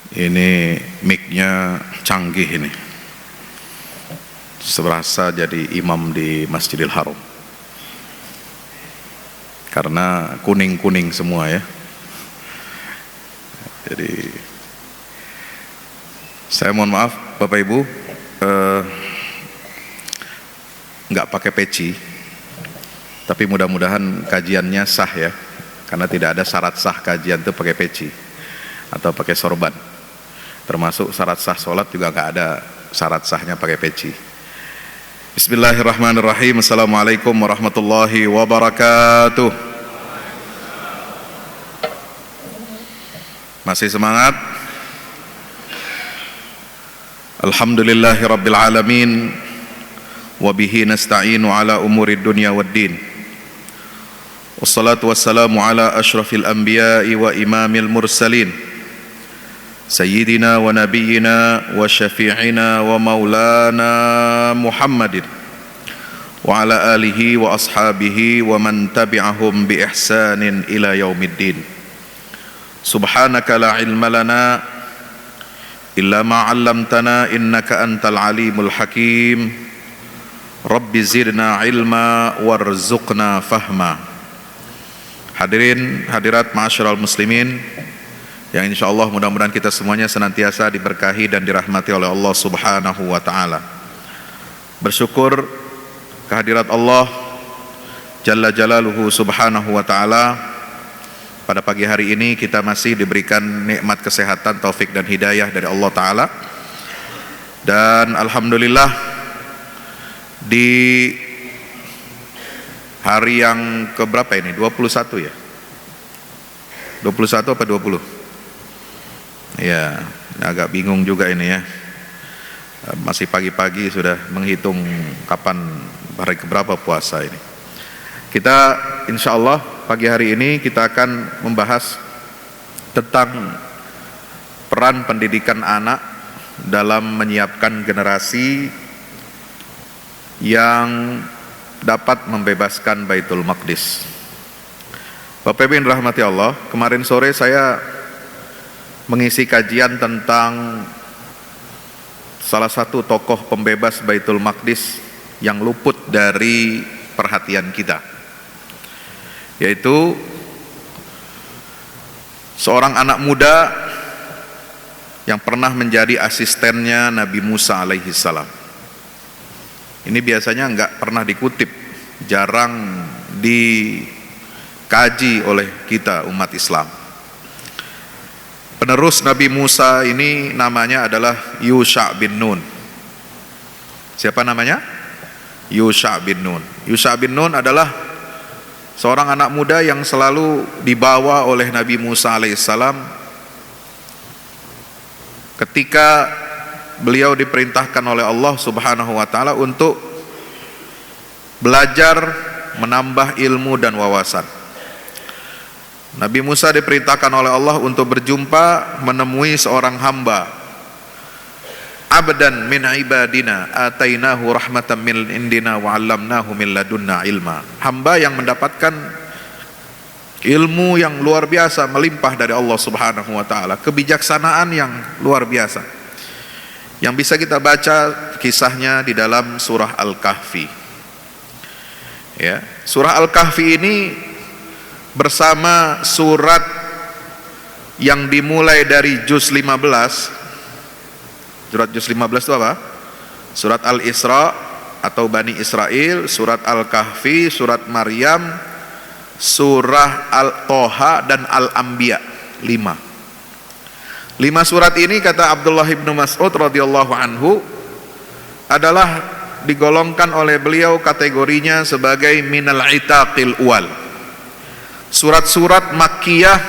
Ini mic-nya canggih ini. Serasa jadi imam di Masjidil Haram. Karena kuning-kuning semua ya. Jadi saya mohon maaf Bapak Ibu, nggak pakai peci, tapi mudah-mudahan kajiannya sah ya. Karena tidak ada syarat sah kajian itu pakai peci atau pakai sorban. Termasuk syarat sah sholat juga nggak ada syarat sahnya pakai peci. Bismillahirrahmanirrahim. Assalamualaikum warahmatullahi wabarakatuh. Masih semangat? Alhamdulillahirabbil alamin wa bihi nasta'inu ala umurid dunya waddin. Wassalatu wassalamu ala asyrafil anbiya'i wa imamil mursalin. Sayyidina wa nabiyyina wa syafi'ina wa maulana Muhammadin wa ala alihi wa ashabihi wa man tabi'ahum bi ihsanin ila yaumiddin. Subhanaka la ilma lana illa ma 'allamtana innaka antal alimul hakim. Rabbi zidna ilma warzuqna fahma. Hadirin hadirat ma'asyiral muslimin yang insyaallah mudah-mudahan kita semuanya senantiasa diberkahi dan dirahmati oleh Allah Subhanahu wa taala. Bersyukur kehadirat Allah Jalla Jalaluhu Subhanahu wa taala, pada pagi hari ini kita masih diberikan nikmat kesehatan, taufik dan hidayah dari Allah taala. Dan alhamdulillah di hari yang keberapa ini? 21 ya? 21 apa 20? Ya, agak bingung juga ini ya. Masih pagi-pagi sudah menghitung kapan hari keberapa puasa ini. Kita insya Allah pagi hari ini kita akan membahas tentang peran pendidikan anak dalam menyiapkan generasi yang dapat membebaskan Baitul Maqdis. Bapak Ibu yang dirahmati Allah, kemarin sore saya mengisi kajian tentang salah satu tokoh pembebas Baitul Maqdis yang luput dari perhatian kita, yaitu seorang anak muda yang pernah menjadi asistennya Nabi Musa alaihi salam. Ini biasanya enggak pernah dikutip, jarang dikaji oleh kita umat Islam. Penerus Nabi Musa ini namanya adalah Yusha bin Nun. Siapa namanya? Yusha bin Nun. Yusha bin Nun adalah seorang anak muda yang selalu dibawa oleh Nabi Musa alaihissalam ketika beliau diperintahkan oleh Allah Subhanahu wa taala untuk belajar, menambah ilmu dan wawasan. Nabi Musa diperintahkan oleh Allah untuk berjumpa, menemui seorang hamba, abdan min ibadina atainahu rahmatan min indina wa 'allamnahu min ladunna ilma. Hamba yang mendapatkan ilmu yang luar biasa melimpah dari Allah Subhanahu wa taala, kebijaksanaan yang luar biasa, yang bisa kita baca kisahnya di dalam surah Al-Kahfi. Ya, surah Al-Kahfi ini bersama surat yang dimulai dari juz 15. Surat juz 15 itu apa? Surat Al-Isra atau Bani Israel, surat Al-Kahfi, surat Maryam, surah Al-Toha dan Al-Anbiya. 5 surat ini kata Abdullah ibnu Mas'ud radhiyallahu anhu adalah digolongkan oleh beliau kategorinya sebagai minal itaqil uwal, surat-surat Makkiyah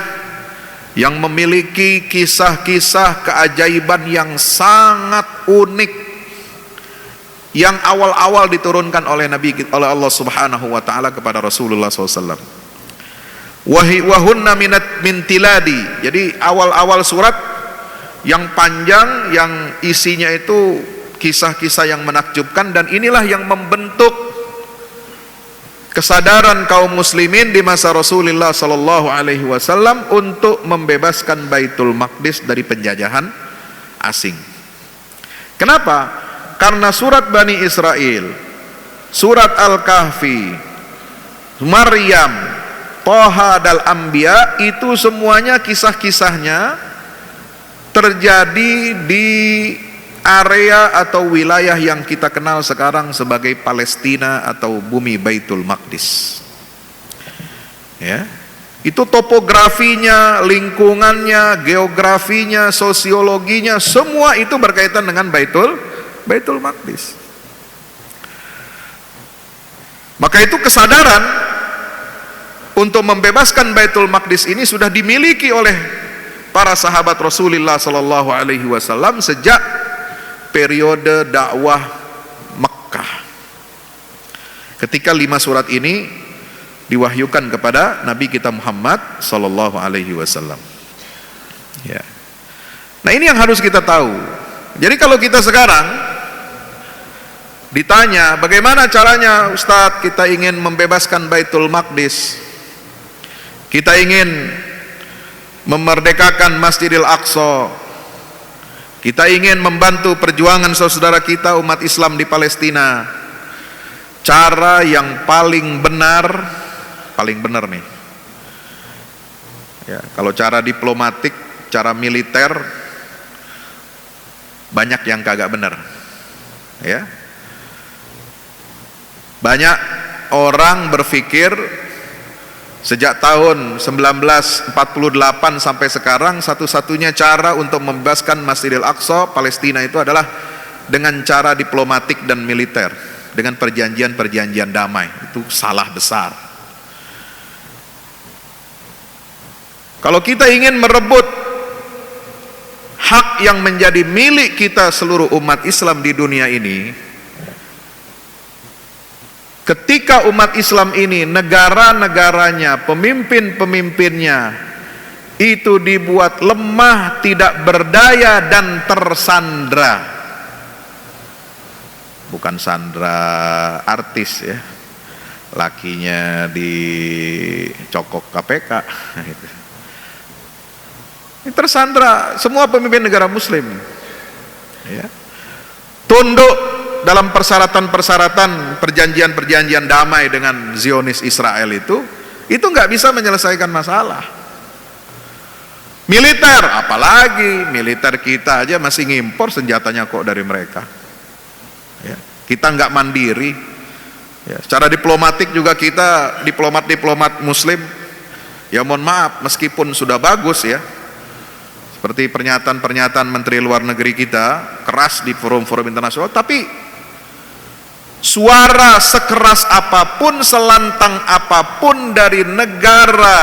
yang memiliki kisah-kisah keajaiban yang sangat unik, yang awal-awal diturunkan oleh Allah Subhanahu wa taala kepada Rasulullah SAW. Wahunna min tiladi. Jadi awal-awal surat yang panjang, yang isinya itu kisah-kisah yang menakjubkan, dan inilah yang membentuk kesadaran kaum muslimin di masa Rasulullah sallallahu alaihi wasallam untuk membebaskan Baitul Maqdis dari penjajahan asing. Kenapa? Karena surat Bani Israel, surat Al-Kahfi, Maryam, Toha, dan Anbiya itu semuanya kisah-kisahnya terjadi di area atau wilayah yang kita kenal sekarang sebagai Palestina atau bumi Baitul Maqdis. Ya, itu topografinya, lingkungannya, geografinya, sosiologinya, semua itu berkaitan dengan Baitul Maqdis. Maka itu kesadaran untuk membebaskan Baitul Maqdis ini sudah dimiliki oleh para sahabat Rasulullah sallallahu alaihi wasallam sejak periode dakwah Mekkah. Ketika 5 surat ini diwahyukan kepada Nabi kita Muhammad sallallahu alaihi wasallam. Ya. Nah, ini yang harus kita tahu. Jadi kalau kita sekarang ditanya, bagaimana caranya Ustadz kita ingin membebaskan Baitul Maqdis, kita ingin memerdekakan Masjidil Aqsa, kita ingin membantu perjuangan saudara kita umat Islam di Palestina, cara yang paling benar nih ya, kalau cara diplomatik, cara militer banyak yang kagak benar ya. Banyak orang berpikir sejak tahun 1948 sampai sekarang satu-satunya cara untuk membebaskan Masjidil Aqsa Palestina itu adalah dengan cara diplomatik dan militer, dengan perjanjian-perjanjian damai. Itu salah besar. Kalau kita ingin merebut hak yang menjadi milik kita seluruh umat Islam di dunia ini, ketika umat Islam ini, negara-negaranya, pemimpin-pemimpinnya itu dibuat lemah, tidak berdaya dan tersandra. Bukan sandra artis ya, lakinya dicokok KPK gitu. Ini tersandra semua pemimpin negara muslim ya. Tunduk dalam persyaratan-persyaratan perjanjian-perjanjian damai dengan Zionis Israel itu nggak bisa menyelesaikan masalah. Militer, apalagi militer kita aja masih ngimpor senjatanya kok dari mereka ya. Kita nggak mandiri ya. Secara diplomatik juga kita diplomat muslim ya, mohon maaf, meskipun sudah bagus ya, seperti pernyataan-pernyataan Menteri Luar Negeri kita keras di forum-forum internasional, tapi suara sekeras apapun, selantang apapun dari negara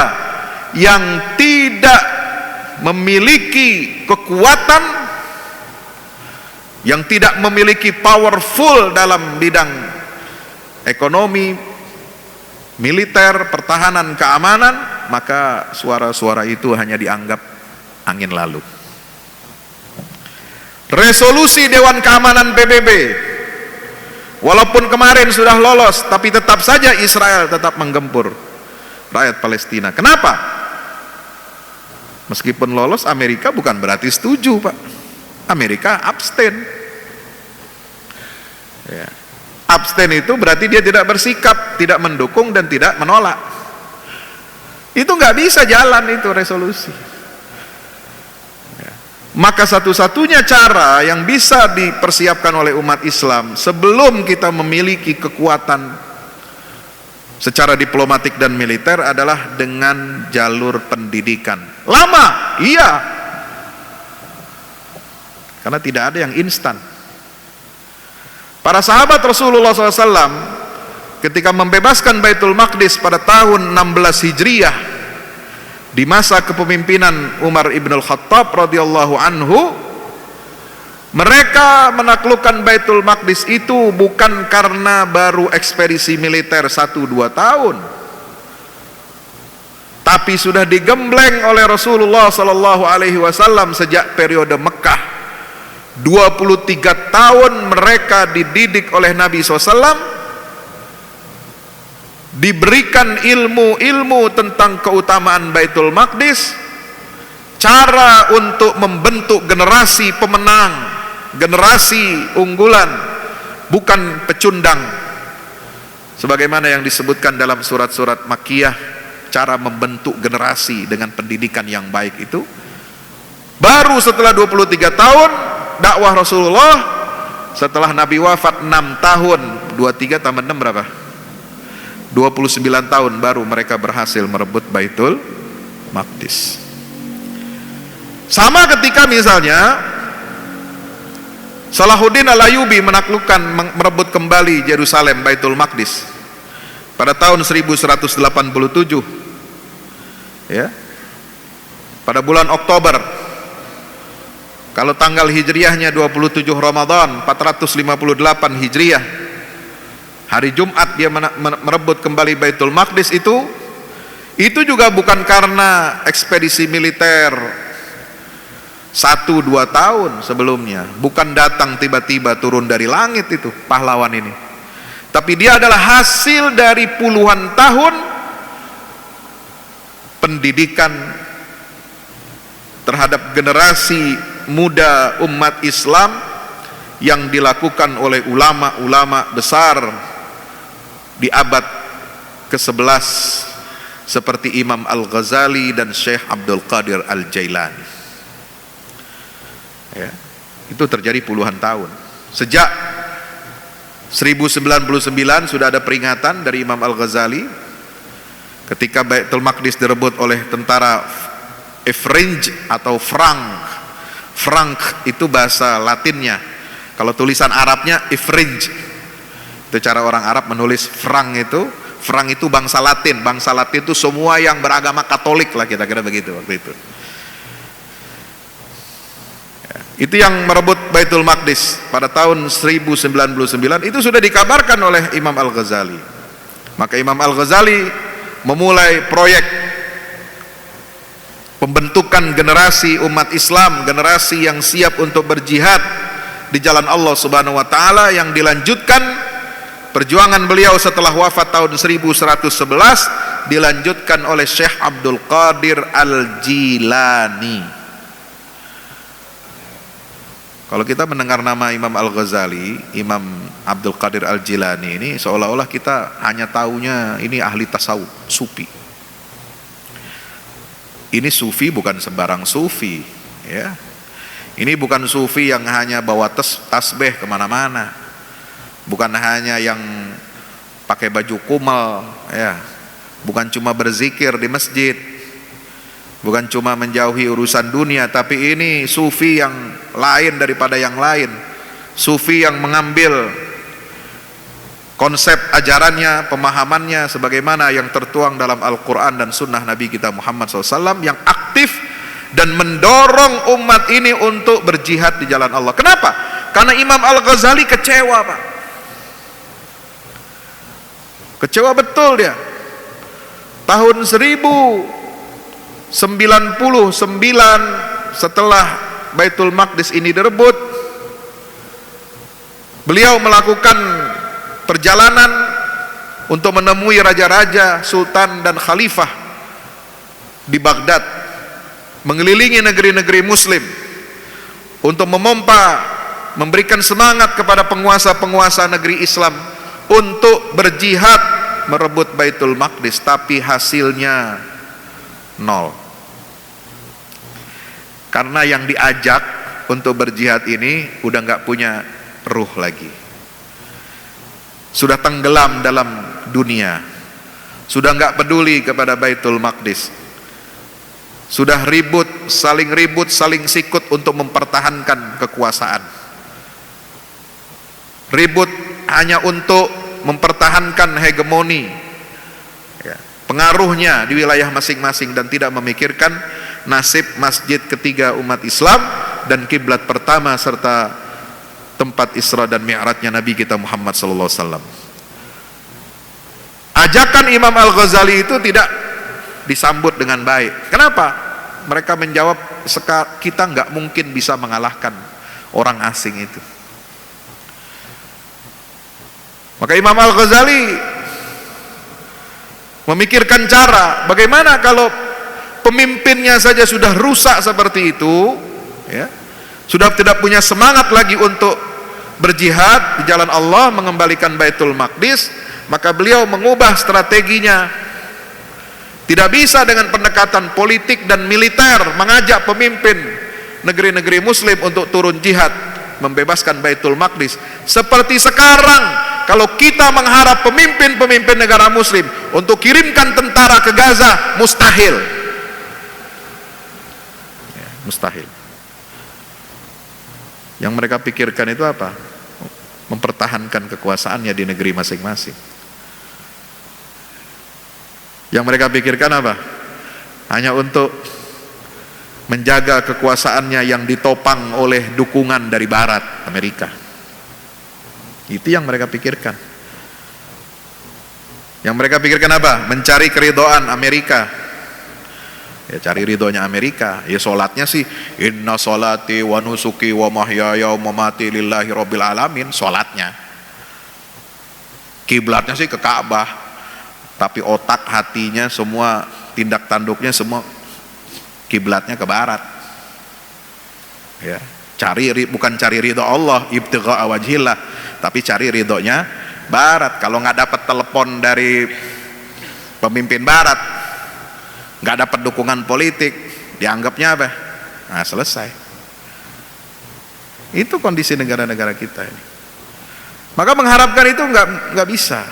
yang tidak memiliki kekuatan, yang tidak memiliki powerful dalam bidang ekonomi, militer, pertahanan, keamanan, maka suara-suara itu hanya dianggap angin lalu. Resolusi Dewan Keamanan PBB walaupun kemarin sudah lolos, tapi tetap saja Israel tetap menggempur rakyat Palestina. Kenapa? Meskipun lolos, Amerika bukan berarti setuju, Pak. Amerika abstain ya. Abstain itu berarti dia tidak bersikap, tidak mendukung dan tidak menolak. Itu nggak bisa jalan itu resolusi. Maka satu-satunya cara yang bisa dipersiapkan oleh umat Islam sebelum kita memiliki kekuatan secara diplomatik dan militer adalah dengan jalur pendidikan. Lama, iya, karena tidak ada yang instan. Para sahabat Rasulullah SAW ketika membebaskan Baitul Maqdis pada tahun 16 Hijriah di masa kepemimpinan Umar ibn al-Khattab radhiyallahu anhu, mereka menaklukkan Baitul Maqdis itu bukan karena baru ekspedisi militer 1-2 tahun, tapi sudah digembleng oleh Rasulullah sallallahu alaihi wasallam sejak periode Mekkah. 23 tahun mereka dididik oleh Nabi SAW diberikan ilmu-ilmu tentang keutamaan Baitul Maqdis, cara untuk membentuk generasi pemenang, generasi unggulan, bukan pecundang sebagaimana yang disebutkan dalam surat-surat Makkiyah. Cara membentuk generasi dengan pendidikan yang baik itu baru setelah 23 tahun dakwah Rasulullah, setelah Nabi wafat 6 tahun, 23 tambah 6 berapa? 29 tahun baru mereka berhasil merebut Baitul Maqdis. Sama ketika misalnya Salahuddin Al-Ayyubi merebut kembali Yerusalem, Baitul Maqdis pada tahun 1187, ya, pada bulan Oktober. Kalau tanggal hijriahnya 27 Ramadan 458 Hijriah, hari Jumat dia merebut kembali Baitul Maqdis. Itu juga bukan karena ekspedisi militer 1-2 tahun sebelumnya, bukan datang tiba-tiba turun dari langit itu pahlawan ini, tapi dia adalah hasil dari puluhan tahun pendidikan terhadap generasi muda umat Islam yang dilakukan oleh ulama-ulama besar di abad ke-11 seperti Imam Al-Ghazali dan Syekh Abdul Qadir Al-Jailani. Ya, itu terjadi puluhan tahun. Sejak 1099 sudah ada peringatan dari Imam Al-Ghazali ketika Baitul Maqdis direbut oleh tentara Ifrinj atau Frank. Frank itu bahasa Latinnya. Kalau tulisan Arabnya Ifrinj. Itu cara orang Arab menulis Frank itu. Frank itu bangsa Latin. Bangsa Latin itu semua yang beragama Katolik lah, kira-kira begitu waktu itu. Itu yang merebut Baitul Maqdis pada tahun 1099. Itu sudah dikabarkan oleh Imam Al-Ghazali. Maka Imam Al-Ghazali memulai proyek pembentukan generasi umat Islam, generasi yang siap untuk berjihad di jalan Allah Subhanahu wa taala, yang dilanjutkan perjuangan beliau setelah wafat tahun 1111 dilanjutkan oleh Syekh Abdul Qadir Al-Jilani. Kalau kita mendengar nama Imam Al-Ghazali, Imam Abdul Qadir Al-Jilani ini seolah-olah kita hanya taunya ini ahli tasawuf, sufi. Ini sufi bukan sembarang sufi, ya. Ini bukan sufi yang hanya bawa tasbih kemana-mana, bukan hanya yang pakai baju kumal, ya. Bukan cuma berzikir di masjid, bukan cuma menjauhi urusan dunia, tapi ini sufi yang lain daripada yang lain. Sufi yang mengambil konsep ajarannya, pemahamannya sebagaimana yang tertuang dalam Al-Quran dan Sunnah Nabi kita Muhammad SAW, yang aktif dan mendorong umat ini untuk berjihad di jalan Allah. Kenapa? Karena Imam Al-Ghazali kecewa, Pak. Kecewa betul dia. Tahun 1099 setelah Baitul Maqdis ini direbut, beliau melakukan perjalanan untuk menemui raja-raja, sultan dan khalifah di Baghdad, mengelilingi negeri-negeri muslim untuk memompa, memberikan semangat kepada penguasa-penguasa negeri Islam untuk berjihad merebut Baitul Maqdis, tapi hasilnya nol. Karena yang diajak untuk berjihad ini udah nggak punya ruh lagi, sudah tenggelam dalam dunia, sudah nggak peduli kepada Baitul Maqdis, sudah ribut, saling sikut untuk mempertahankan kekuasaan, ribut hanya untuk mempertahankan hegemoni, ya, pengaruhnya di wilayah masing-masing, dan tidak memikirkan nasib masjid ketiga umat Islam dan kiblat pertama serta tempat Isra dan Mi'rajnya Nabi kita Muhammad sallallahu alaihi wasallam. Ajakan Imam Al-Ghazali itu tidak disambut dengan baik. Kenapa? Mereka menjawab, kita nggak mungkin bisa mengalahkan orang asing itu. Maka Imam Al-Ghazali memikirkan cara bagaimana kalau pemimpinnya saja sudah rusak seperti itu, ya, sudah tidak punya semangat lagi untuk berjihad di jalan Allah, mengembalikan Baitul Maqdis, maka beliau mengubah strateginya. Tidak bisa dengan pendekatan politik dan militer mengajak pemimpin negeri-negeri muslim untuk turun jihad membebaskan Baitul Maqdis. Seperti sekarang, kalau kita mengharap pemimpin-pemimpin negara muslim untuk kirimkan tentara ke Gaza, mustahil. Ya, mustahil. Yang mereka pikirkan itu apa? Mempertahankan kekuasaannya di negeri masing-masing. Yang mereka pikirkan apa? Hanya untuk menjaga kekuasaannya yang ditopang oleh dukungan dari Barat, Amerika. Itu yang mereka pikirkan. Yang mereka pikirkan apa? Mencari keridhaan Amerika. Ya, cari ridhonya Amerika. Ya, sholatnya sih inna sholati wa nusuki wa mahyaya wa mamati lillahi rabbil alamin. Sholatnya, kiblatnya sih ke Ka'bah, tapi otak hatinya semua, tindak tanduknya semua kiblatnya ke Barat. Ya, bukan cari ridho Allah, ibtigha wajhillah, tapi cari ridhonya Barat. Kalau nggak dapat telepon dari pemimpin Barat, nggak dapat dukungan politik, dianggapnya apa? Nah, selesai. Itu kondisi negara-negara kita ini. Maka mengharapkan itu nggak bisa.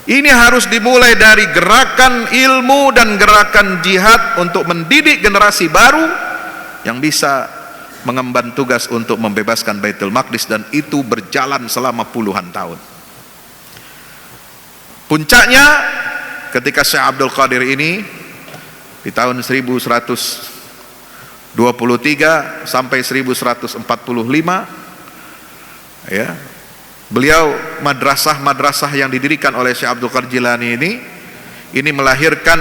Ini harus dimulai dari gerakan ilmu dan gerakan jihad untuk mendidik generasi baru yang bisa mengemban tugas untuk membebaskan Baitul Maqdis, dan itu berjalan selama puluhan tahun. Puncaknya ketika Syekh Abdul Qadir ini di tahun 1123 sampai 1145, ya, beliau madrasah-madrasah yang didirikan oleh Syekh Abdul Qadir Jilani ini melahirkan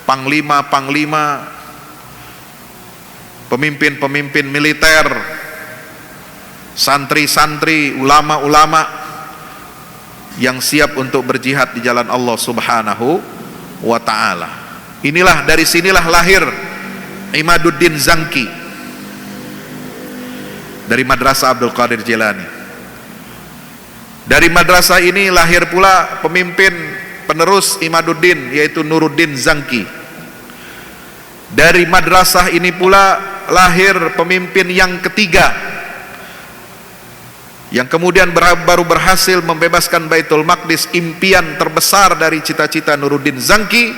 panglima-panglima, pemimpin-pemimpin militer, santri-santri, ulama-ulama yang siap untuk berjihad di jalan Allah Subhanahu wa ta'ala. Dari sinilah lahir Imaduddin Zanki dari madrasah Abdul Qadir Jilani. Dari madrasah ini lahir pula pemimpin penerus Imaduddin, yaitu Nuruddin Zanki. Dari madrasah ini pula lahir pemimpin yang ketiga, yang kemudian baru berhasil membebaskan Baitul Maqdis, impian terbesar dari cita-cita Nuruddin Zanki,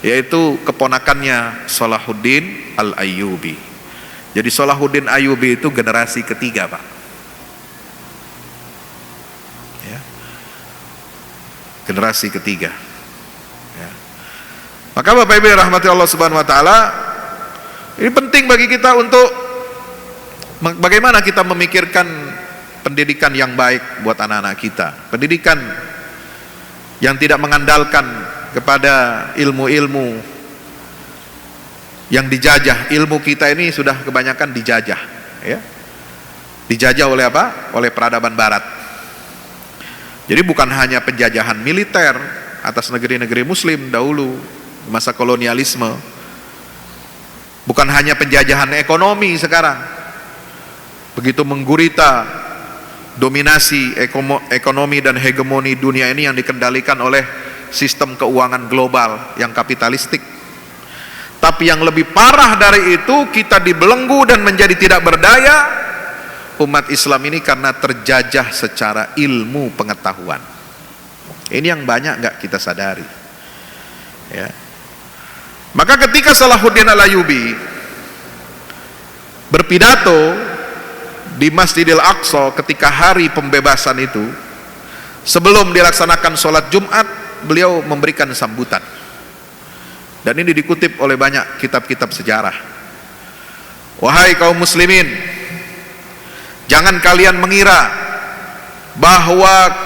yaitu keponakannya Salahuddin Al-Ayyubi. Jadi Salahuddin Ayyubi itu generasi ketiga, Pak. Generasi ketiga, ya. Maka Bapak Ibu rahmati Allah Subhanahu wa ta'ala, ini penting bagi kita untuk bagaimana kita memikirkan pendidikan yang baik buat anak-anak kita, pendidikan yang tidak mengandalkan kepada ilmu-ilmu yang dijajah. Ilmu kita ini sudah kebanyakan dijajah, ya. Dijajah oleh apa? Oleh peradaban Barat. Jadi bukan hanya penjajahan militer atas negeri-negeri muslim dahulu masa kolonialisme, bukan hanya penjajahan ekonomi sekarang, begitu menggurita dominasi ekonomi dan hegemoni dunia ini yang dikendalikan oleh sistem keuangan global yang kapitalistik. Tapi yang lebih parah dari itu, kita dibelenggu dan menjadi tidak berdaya umat Islam ini karena terjajah secara ilmu pengetahuan. Ini yang banyak nggak kita sadari, ya. Maka ketika Salahuddin Al-Ayyubi berpidato di Masjidil Aqsa ketika hari pembebasan itu, sebelum dilaksanakan sholat Jumat, beliau memberikan sambutan, dan ini dikutip oleh banyak kitab-kitab sejarah. Wahai kaum muslimin, jangan kalian mengira bahwa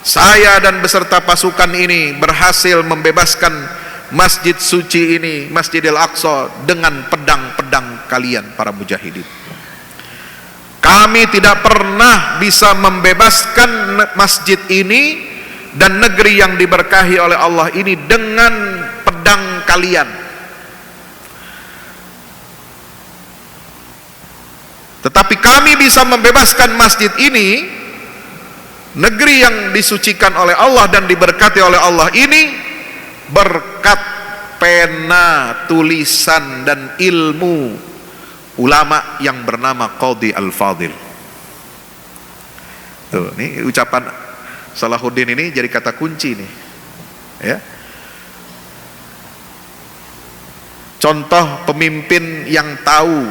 saya dan beserta pasukan ini berhasil membebaskan masjid suci ini, Masjidil Aqsa, dengan pedang-pedang kalian para mujahidin. Kami tidak pernah bisa membebaskan masjid ini dan negeri yang diberkahi oleh Allah ini dengan pedang kalian. Tetapi kami bisa membebaskan masjid ini, negeri yang disucikan oleh Allah dan diberkati oleh Allah ini, berkat pena, tulisan dan ilmu ulama yang bernama Qadhi Al-Fadil. Tuh, ini ucapan Salahuddin ini jadi kata kunci nih, ya. Contoh pemimpin yang tahu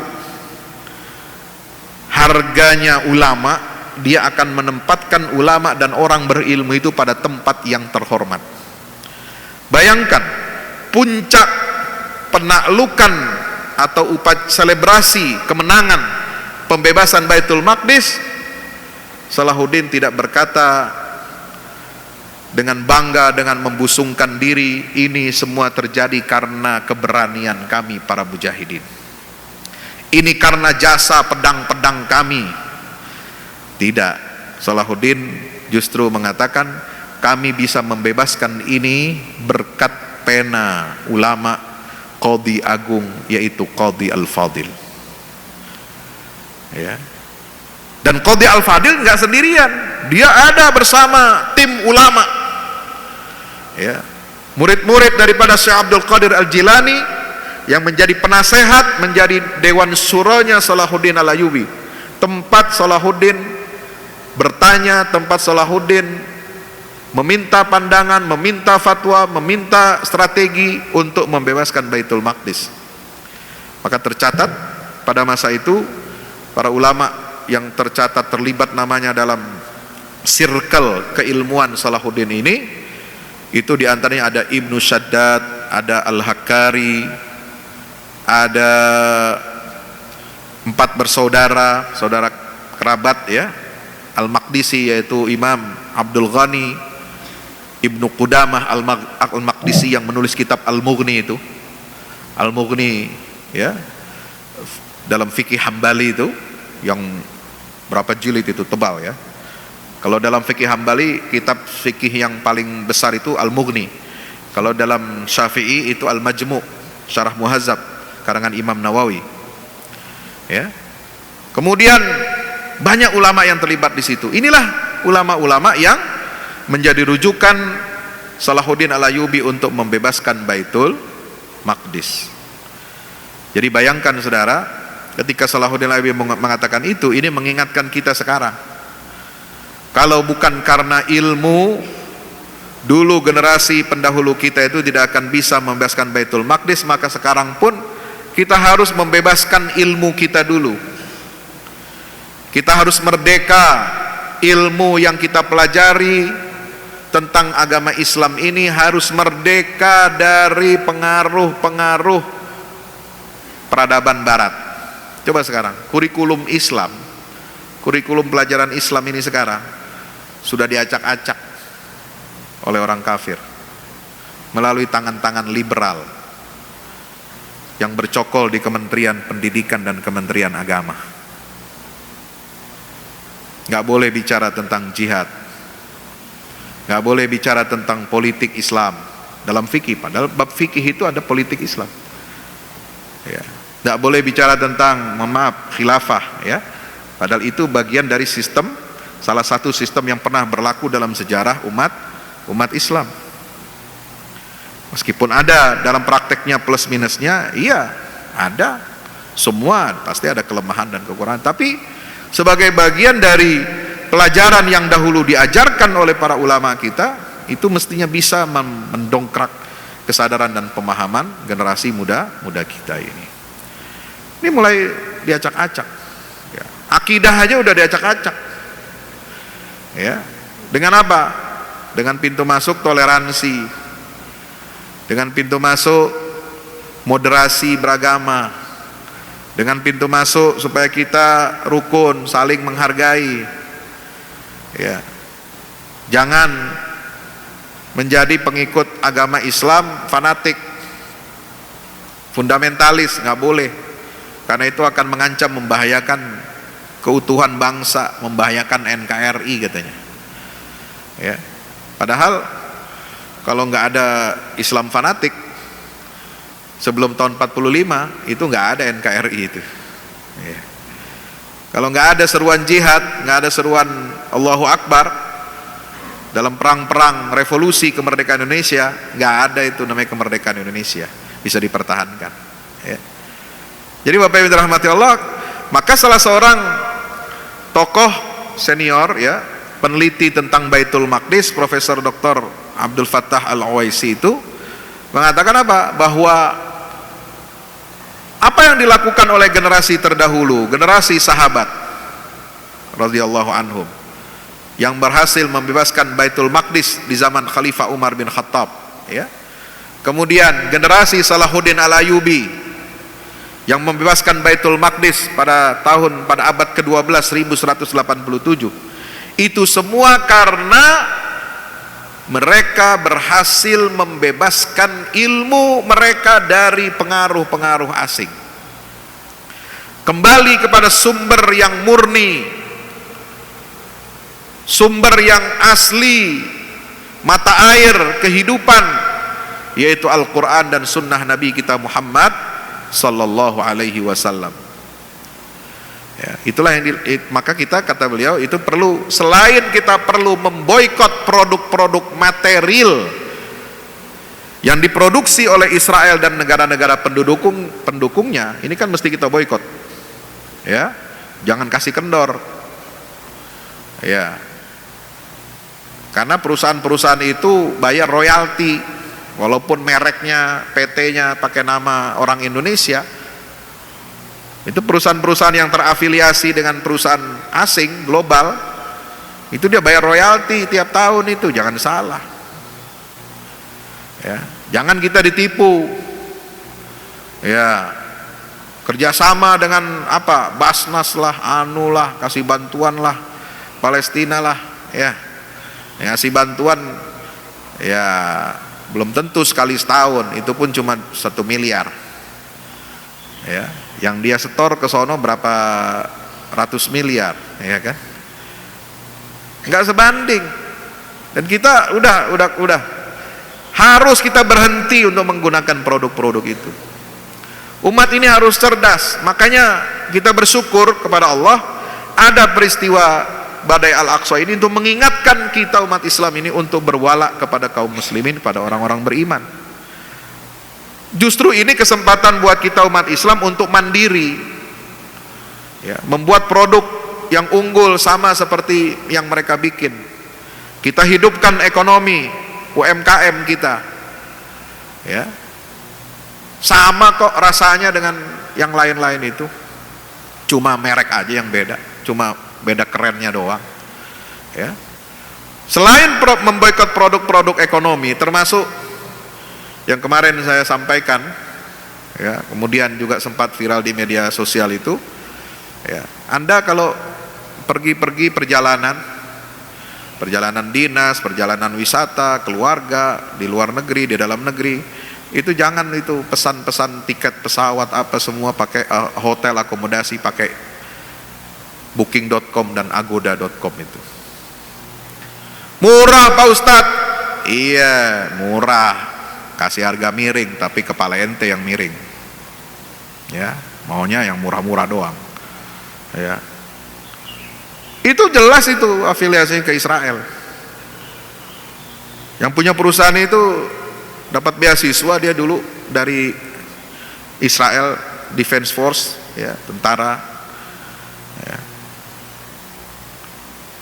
harganya ulama, dia akan menempatkan ulama dan orang berilmu itu pada tempat yang terhormat. Bayangkan puncak penaklukan atau selebrasi kemenangan pembebasan Baitul Maqdis, Salahuddin tidak berkata dengan bangga, dengan membusungkan diri, ini semua terjadi karena keberanian kami para mujahidin, ini karena jasa pedang-pedang kami. Tidak, Salahuddin justru mengatakan kami bisa membebaskan ini berkat pena ulama Qadhi Agung, yaitu Qadhi Al-Fadil, ya. Dan Qadhi Al-Fadil nggak sendirian, dia ada bersama tim ulama, ya. Murid-murid daripada Syekh Abdul Qadir Al-Jilani yang menjadi penasehat, menjadi dewan syuranya Salahuddin Al-Ayyubi, tempat Salahuddin bertanya, tempat Salahuddin meminta pandangan, meminta fatwa, meminta strategi untuk membebaskan Baitul Maqdis. Maka tercatat pada masa itu para ulama yang tercatat terlibat namanya dalam circle keilmuan Salahuddin ini, itu diantaranya ada Ibnu Shaddad, ada Al-Hakkari, ada 4 bersaudara, saudara kerabat, ya, Al-Maqdisi, yaitu Imam Abdul Ghani Ibnu Qudamah Al-Maqdisi yang menulis kitab Al-Mughni itu. Al-Mughni, ya, dalam fikih Hambali itu, yang berapa jilid itu, tebal, ya. Kalau dalam fikih Hambali, kitab fikih yang paling besar itu Al-Mughni. Kalau dalam Syafi'i itu Al-Majmu', Syarah Muhazzab karangan Imam Nawawi, ya. Kemudian banyak ulama yang terlibat di situ. Inilah ulama-ulama yang menjadi rujukan Salahuddin Al-Ayyubi untuk membebaskan Baitul Maqdis. Jadi bayangkan saudara, ketika Salahuddin Al-Ayyubi mengatakan itu, ini mengingatkan kita sekarang. Kalau bukan karena ilmu, dulu generasi pendahulu kita itu tidak akan bisa membebaskan Baitul Maqdis, maka sekarang pun kita harus membebaskan ilmu kita dulu. Kita harus merdeka, ilmu yang kita pelajari tentang agama Islam ini harus merdeka dari pengaruh-pengaruh peradaban barat. Coba sekarang, kurikulum Islam, kurikulum pelajaran Islam ini sekarang sudah diacak-acak oleh orang kafir melalui tangan-tangan liberal yang bercokol di Kementerian Pendidikan dan Kementerian Agama. Nggak boleh bicara tentang jihad, nggak boleh bicara tentang politik Islam dalam fikih, padahal bab fikih itu ada politik Islam, ya. Nggak boleh bicara tentang, khilafah, ya, padahal itu bagian dari sistem, salah satu sistem yang pernah berlaku dalam sejarah umat Islam. Meskipun ada dalam prakteknya plus minusnya, iya ada, semua pasti ada kelemahan dan kekurangan, tapi sebagai bagian dari pelajaran yang dahulu diajarkan oleh para ulama kita, itu mestinya bisa mendongkrak kesadaran dan pemahaman generasi muda kita ini. Ini mulai diacak-acak, ya. Akidah aja udah diacak-acak, ya. Dengan apa? Dengan pintu masuk toleransi, dengan pintu masuk moderasi beragama, dengan pintu masuk supaya kita rukun, saling menghargai, ya. Jangan menjadi pengikut agama Islam fanatik, fundamentalis, nggak boleh, karena itu akan mengancam, membahayakan keutuhan bangsa, membahayakan NKRI katanya, ya. Padahal kalau nggak ada Islam fanatik sebelum tahun 45 itu nggak ada NKRI itu. Ya. Kalau nggak ada seruan jihad, nggak ada seruan Allahu Akbar dalam perang-perang revolusi kemerdekaan Indonesia, nggak ada itu namanya kemerdekaan Indonesia bisa dipertahankan. Ya. Jadi Bapak Ibu dirahmati Allah, maka salah seorang tokoh senior ya, peneliti tentang Baitul Maqdis, Profesor Dr. Abdul Fattah Al-Uwaisi itu mengatakan apa? Bahwa apa yang dilakukan oleh generasi terdahulu, generasi sahabat radhiyallahu anhum yang berhasil membebaskan Baitul Maqdis di zaman Khalifah Umar bin Khattab, ya. Kemudian generasi Salahuddin Al-Ayyubi yang membebaskan Baitul Maqdis pada abad ke-12 1187. Itu semua karena mereka berhasil membebaskan ilmu mereka dari pengaruh-pengaruh asing. Kembali kepada sumber yang murni, sumber yang asli, mata air kehidupan, yaitu Al-Quran dan Sunnah Nabi kita Muhammad Sallallahu Alaihi Wasallam. Ya, itulah yang maka kita, kata beliau, itu perlu, selain kita perlu memboikot produk-produk material yang diproduksi oleh Israel dan negara-negara pendukungnya, ini kan mesti kita boikot, ya, jangan kasih kendor, ya, karena perusahaan-perusahaan itu bayar royalti, walaupun mereknya, PT-nya pakai nama orang Indonesia. Itu perusahaan-perusahaan yang terafiliasi dengan perusahaan asing global, itu dia bayar royalti tiap tahun, itu jangan salah, ya, jangan kita ditipu, ya, kerjasama dengan apa, Basnas lah, anu lah, kasih bantuan lah, Palestina lah, ya, kasih bantuan, ya, belum tentu sekali setahun, itu pun cuma 1 miliar, ya. Yang dia setor ke sono berapa ratus miliar, ya kan? Nggak sebanding. Dan kita udah harus kita berhenti untuk menggunakan produk-produk itu. Umat ini harus cerdas. Makanya kita bersyukur kepada Allah ada peristiwa Badai Al-Aqsa ini untuk mengingatkan kita umat Islam ini untuk berwala kepada kaum muslimin, pada orang-orang beriman. Justru ini kesempatan buat kita umat Islam untuk mandiri, ya, membuat produk yang unggul sama seperti yang mereka bikin. Kita hidupkan ekonomi UMKM kita, ya, sama kok rasanya dengan yang lain-lain itu, cuma merek aja yang beda, cuma beda kerennya doang, ya. Selain memboikot produk-produk ekonomi, termasuk yang kemarin saya sampaikan, ya, kemudian juga sempat viral di media sosial itu, ya, Anda kalau pergi perjalanan dinas, perjalanan wisata, keluarga, di luar negeri, di dalam negeri, itu jangan itu pesan-pesan tiket pesawat apa semua pakai hotel akomodasi pakai booking.com dan agoda.com itu. Murah Pak Ustadz. Iya, murah. Kasih harga miring, tapi kepala ente yang miring, ya, maunya yang murah-murah doang, ya. Itu jelas itu afiliasi ke Israel. Yang punya perusahaan itu dapat beasiswa dia dulu dari Israel Defense Force, ya, tentara, ya.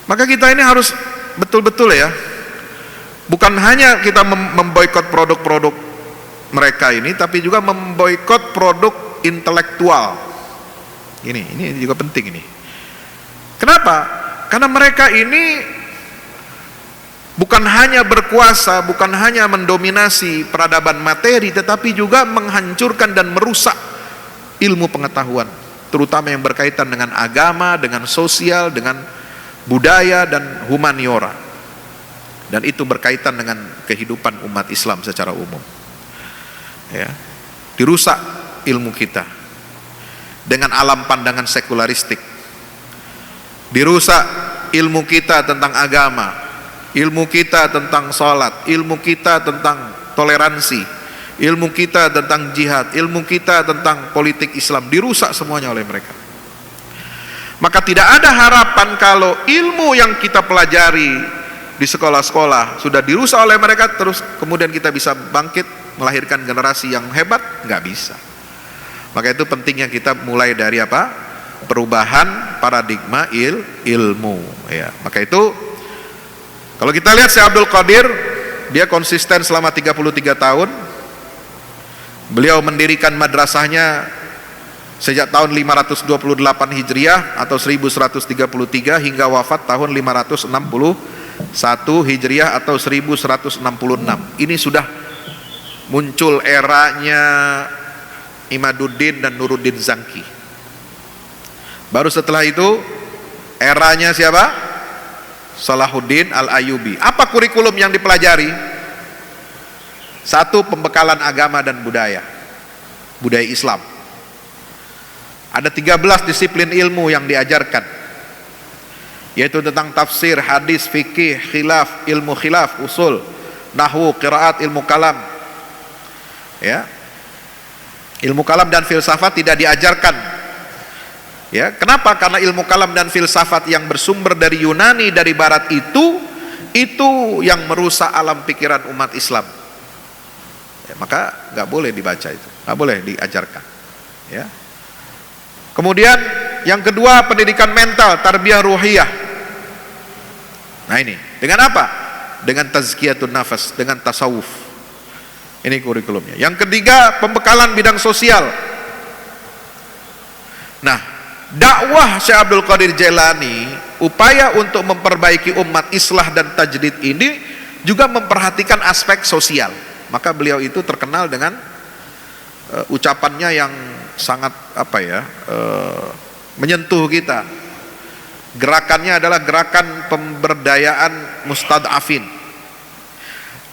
Maka kita ini harus betul-betul, ya, bukan hanya kita memboikot produk-produk mereka ini, tapi juga memboikot produk intelektual. Ini juga penting ini. Kenapa? Karena mereka ini bukan hanya berkuasa, bukan hanya mendominasi peradaban materi, tetapi juga menghancurkan dan merusak ilmu pengetahuan, terutama yang berkaitan dengan agama, dengan sosial, dengan budaya dan humaniora. Dan itu berkaitan dengan kehidupan umat Islam secara umum, ya. Dirusak ilmu kita dengan alam pandangan sekularistik, dirusak ilmu kita tentang agama ilmu kita tentang sholat, ilmu kita tentang toleransi, ilmu kita tentang jihad, ilmu kita tentang politik Islam dirusak semuanya oleh mereka. Maka tidak ada harapan kalau ilmu yang kita pelajari di sekolah-sekolah sudah dirusak oleh mereka, terus kemudian kita bisa bangkit melahirkan generasi yang hebat. Nggak bisa. Maka itu pentingnya kita mulai dari apa? Perubahan paradigma ilmu. Ya, maka itu kalau kita lihat Syekh Abdul Qadir, dia konsisten selama 33 tahun. Beliau mendirikan madrasahnya sejak tahun 528 Hijriah atau 1133 hingga wafat tahun 561 Hijriah atau 1166. Ini sudah muncul eranya Imaduddin dan Nuruddin Zanki. Baru setelah itu eranya siapa? Salahuddin Al-Ayyubi. Apa kurikulum yang dipelajari? Satu, pembekalan agama dan budaya Islam. Ada 13 disiplin ilmu yang diajarkan, yaitu tentang tafsir, hadis, fikih, khilaf, ilmu khilaf, usul, nahwu, qiraat, ilmu kalam. Ya. Ilmu kalam dan filsafat tidak diajarkan. Ya, kenapa? Karena ilmu kalam dan filsafat yang bersumber dari Yunani, dari barat itu yang merusak alam pikiran umat Islam. Ya, maka nggak boleh dibaca itu, nggak boleh diajarkan. Ya. Kemudian yang kedua, pendidikan mental, tarbiyah ruhiyah. Nah ini, dengan apa? Dengan tazkiyatun nafas, dengan tasawuf. Ini kurikulumnya. Yang ketiga, pembekalan bidang sosial. Nah, dakwah Syekh Abdul Qadir Jailani, upaya untuk memperbaiki umat islah dan tajdid ini juga memperhatikan aspek sosial. Maka beliau itu terkenal dengan ucapannya yang sangat menyentuh kita. Gerakannya adalah gerakan pemberdayaan mustad'afin.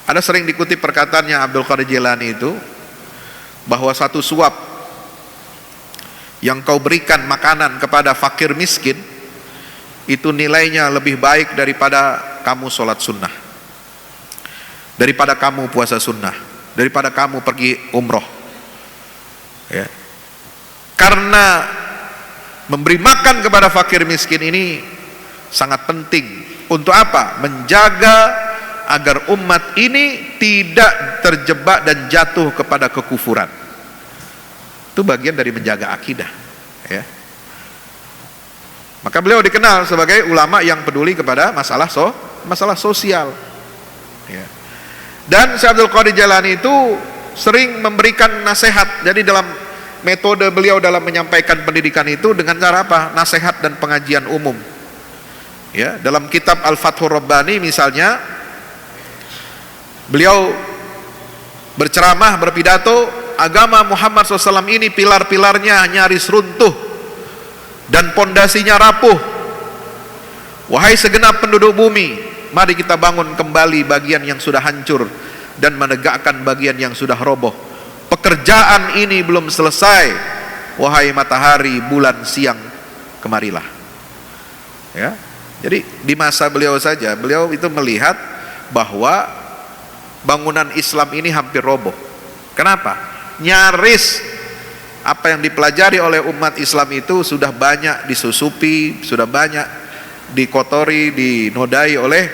Ada sering dikutip perkataannya Abdul Qadir Jailani itu, bahwa satu suap yang kau berikan makanan kepada fakir miskin itu nilainya lebih baik daripada kamu sholat sunnah, daripada kamu puasa sunnah, daripada kamu pergi umroh. Ya. Karena memberi makan kepada fakir miskin ini sangat penting. Untuk apa? Menjaga agar umat ini tidak terjebak dan jatuh kepada kekufuran. Itu bagian dari menjaga akidah. Ya. Maka beliau dikenal sebagai ulama yang peduli kepada masalah sosial. Ya. Dan Syekh Abdul Qadir Jailani itu sering memberikan nasihat. Jadi dalam metode beliau dalam menyampaikan pendidikan itu dengan cara apa? Nasihat dan pengajian umum. Ya, dalam kitab Al-Fathur Rabbani misalnya, beliau berceramah, berpidato, agama Muhammad SAW ini pilar-pilarnya nyaris runtuh dan pondasinya rapuh. Wahai segenap penduduk bumi, mari kita bangun kembali bagian yang sudah hancur dan menegakkan bagian yang sudah roboh. Pekerjaan ini belum selesai. Wahai matahari, bulan, siang, kemarilah. Ya. Jadi di masa beliau saja, beliau itu melihat bahwa bangunan Islam ini hampir roboh. Kenapa? Nyaris apa yang dipelajari oleh umat Islam itu sudah banyak disusupi, sudah banyak dikotori, dinodai oleh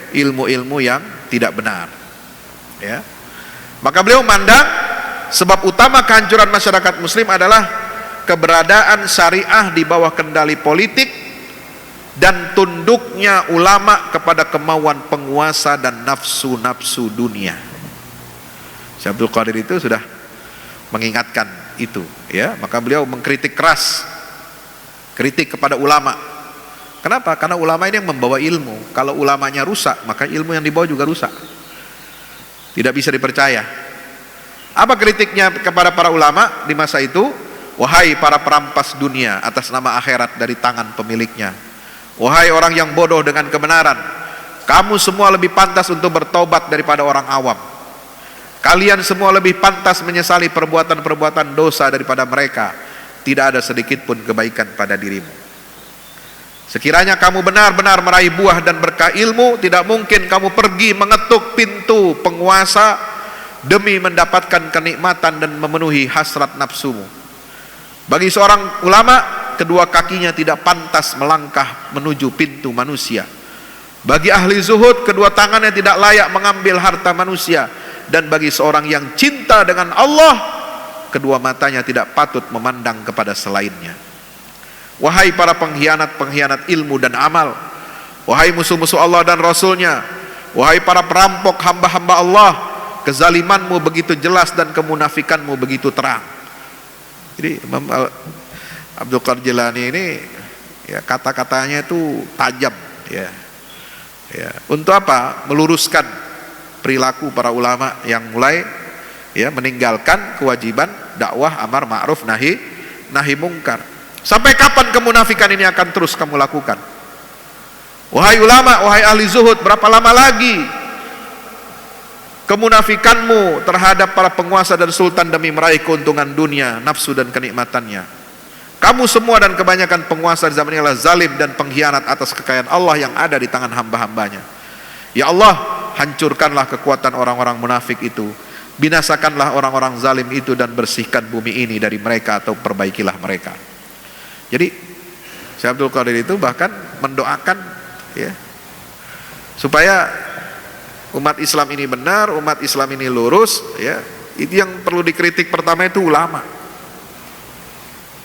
ilmu-ilmu yang tidak benar. Ya. Maka beliau mandang sebab utama kehancuran masyarakat muslim adalah keberadaan syariah di bawah kendali politik dan tunduknya ulama kepada kemauan penguasa dan nafsu-nafsu dunia. Syekh Abdul Qadir itu sudah mengingatkan itu, ya. Maka beliau mengkritik keras, kritik kepada ulama. Kenapa? Karena ulama ini yang membawa ilmu. Kalau ulamanya rusak, maka ilmu yang dibawa juga rusak. Tidak bisa dipercaya. Apa kritiknya kepada para ulama di masa itu? Wahai para perampas dunia atas nama akhirat dari tangan pemiliknya. Wahai orang yang bodoh dengan kebenaran, kamu semua lebih pantas untuk bertobat daripada orang awam. Kalian semua lebih pantas menyesali perbuatan-perbuatan dosa daripada mereka. Tidak ada sedikit pun kebaikan pada dirimu. Sekiranya kamu benar-benar meraih buah dan berkah ilmu, tidak mungkin kamu pergi mengetuk pintu penguasa demi mendapatkan kenikmatan dan memenuhi hasrat nafsumu. Bagi seorang ulama, kedua kakinya tidak pantas melangkah menuju pintu manusia. Bagi ahli zuhud, kedua tangannya tidak layak mengambil harta manusia. Dan bagi seorang yang cinta dengan Allah, kedua matanya tidak patut memandang kepada selainnya. Wahai para pengkhianat-pengkhianat ilmu dan amal, wahai musuh-musuh Allah dan Rasulnya, wahai para perampok hamba-hamba Allah, kezalimanmu begitu jelas dan kemunafikanmu begitu terang. Jadi Imam Abdul Qadir Jilani ini ya, kata-katanya itu tajam ya. Ya, untuk apa? Meluruskan perilaku para ulama yang mulai ya meninggalkan kewajiban dakwah amar ma'ruf nahi mungkar. Sampai kapan kemunafikan ini akan terus kamu lakukan? Wahai ulama, wahai ahli zuhud, berapa lama lagi kemunafikanmu terhadap para penguasa dan sultan demi meraih keuntungan dunia, nafsu dan kenikmatannya? Kamu semua dan kebanyakan penguasa di zaman ini adalah zalim dan pengkhianat atas kekayaan Allah yang ada di tangan hamba-hambanya. Ya Allah, hancurkanlah kekuatan orang-orang munafik itu, binasakanlah orang-orang zalim itu, dan bersihkan bumi ini dari mereka atau perbaikilah mereka. Jadi Syekh Abdul Qadir itu bahkan mendoakan ya, supaya umat Islam ini benar, umat Islam ini lurus ya. Itu yang perlu dikritik pertama itu ulama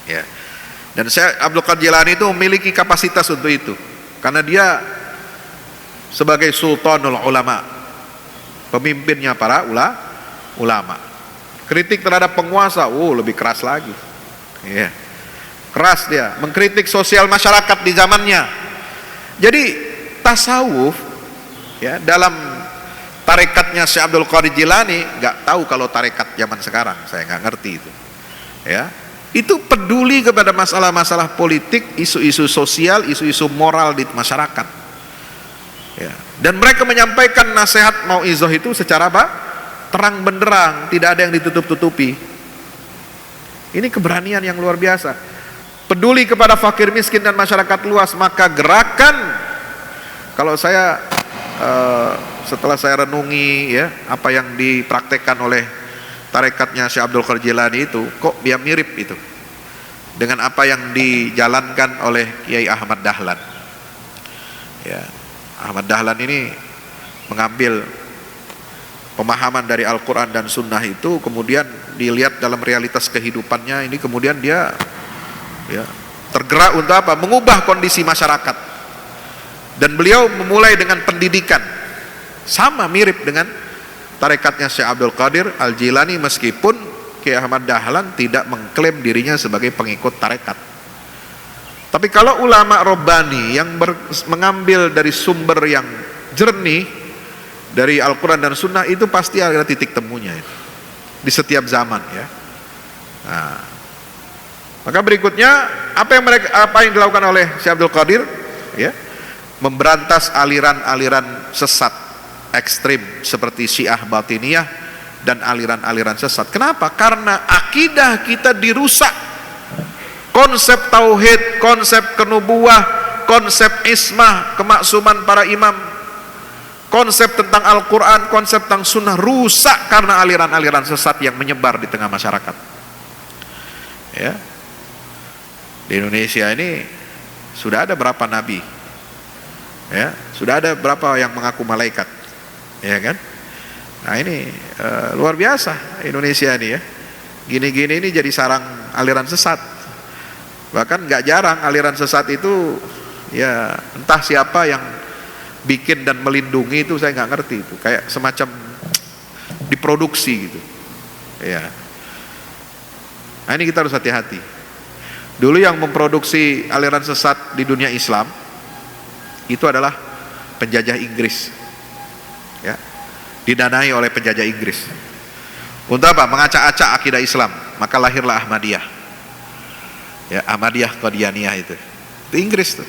ya. Dan Syekh Abdul Qadir Jilani itu memiliki kapasitas untuk itu, karena dia sebagai sultanul ulama, pemimpinnya para ulama. Kritik terhadap penguasa lebih keras lagi ya. Keras dia, mengkritik sosial masyarakat di zamannya. Jadi tasawuf ya, dalam tarekatnya Syekh Abdul Qadir Jilani, nggak tahu kalau tarekat zaman sekarang, saya nggak ngerti itu ya. Itu peduli kepada masalah-masalah politik, isu-isu sosial, isu-isu moral di masyarakat ya. Dan mereka menyampaikan nasihat mauizah itu secara apa? Terang benderang, tidak ada yang ditutup-tutupi. Ini keberanian yang luar biasa. Peduli kepada fakir miskin dan masyarakat luas. Maka gerakan, kalau saya setelah saya renungi ya apa yang dipraktekkan oleh tarekatnya Syekh Abdul Qadir Jilani itu, kok dia mirip itu dengan apa yang dijalankan oleh Kiai Ahmad Dahlan ya. Ahmad Dahlan ini mengambil pemahaman dari Al-Quran dan Sunnah itu, kemudian dilihat dalam realitas kehidupannya ini, kemudian dia ya, tergerak untuk apa? Mengubah kondisi masyarakat. Dan beliau memulai dengan pendidikan, sama mirip dengan tarekatnya Syekh Abdul Qadir Al-Jilani, meskipun Kiai Ahmad Dahlan tidak mengklaim dirinya sebagai pengikut tarekat. Tapi kalau ulama Rabbani yang mengambil dari sumber yang jernih dari Al-Quran dan Sunnah, itu pasti ada titik temunya ya, di setiap zaman ya. Nah, maka berikutnya apa yang dilakukan oleh Syekh Abdul Qadir ya, memberantas aliran-aliran sesat ekstrim seperti Syiah Batiniyah dan aliran-aliran sesat. Kenapa? Karena akidah kita dirusak. Konsep tauhid, konsep kenubuah, konsep ismah, kemaksuman para imam, konsep tentang Al-Quran, konsep tentang sunnah rusak karena aliran-aliran sesat yang menyebar di tengah masyarakat ya. Di Indonesia ini sudah ada berapa nabi ya, sudah ada berapa yang mengaku malaikat ya kan. Nah ini luar biasa Indonesia ini ya, gini-gini ini jadi sarang aliran sesat. Bahkan gak jarang aliran sesat itu ya, entah siapa yang bikin dan melindungi itu, saya nggak ngerti itu, kayak semacam diproduksi gitu ya. Nah ini kita harus hati-hati. Dulu yang memproduksi aliran sesat di dunia Islam itu adalah penjajah Inggris ya, didanai oleh penjajah Inggris untuk apa? Mengacak-acak akidah Islam. Maka lahirlah Ahmadiyah ya, Ahmadiyah Qadianiyah itu Inggris tuh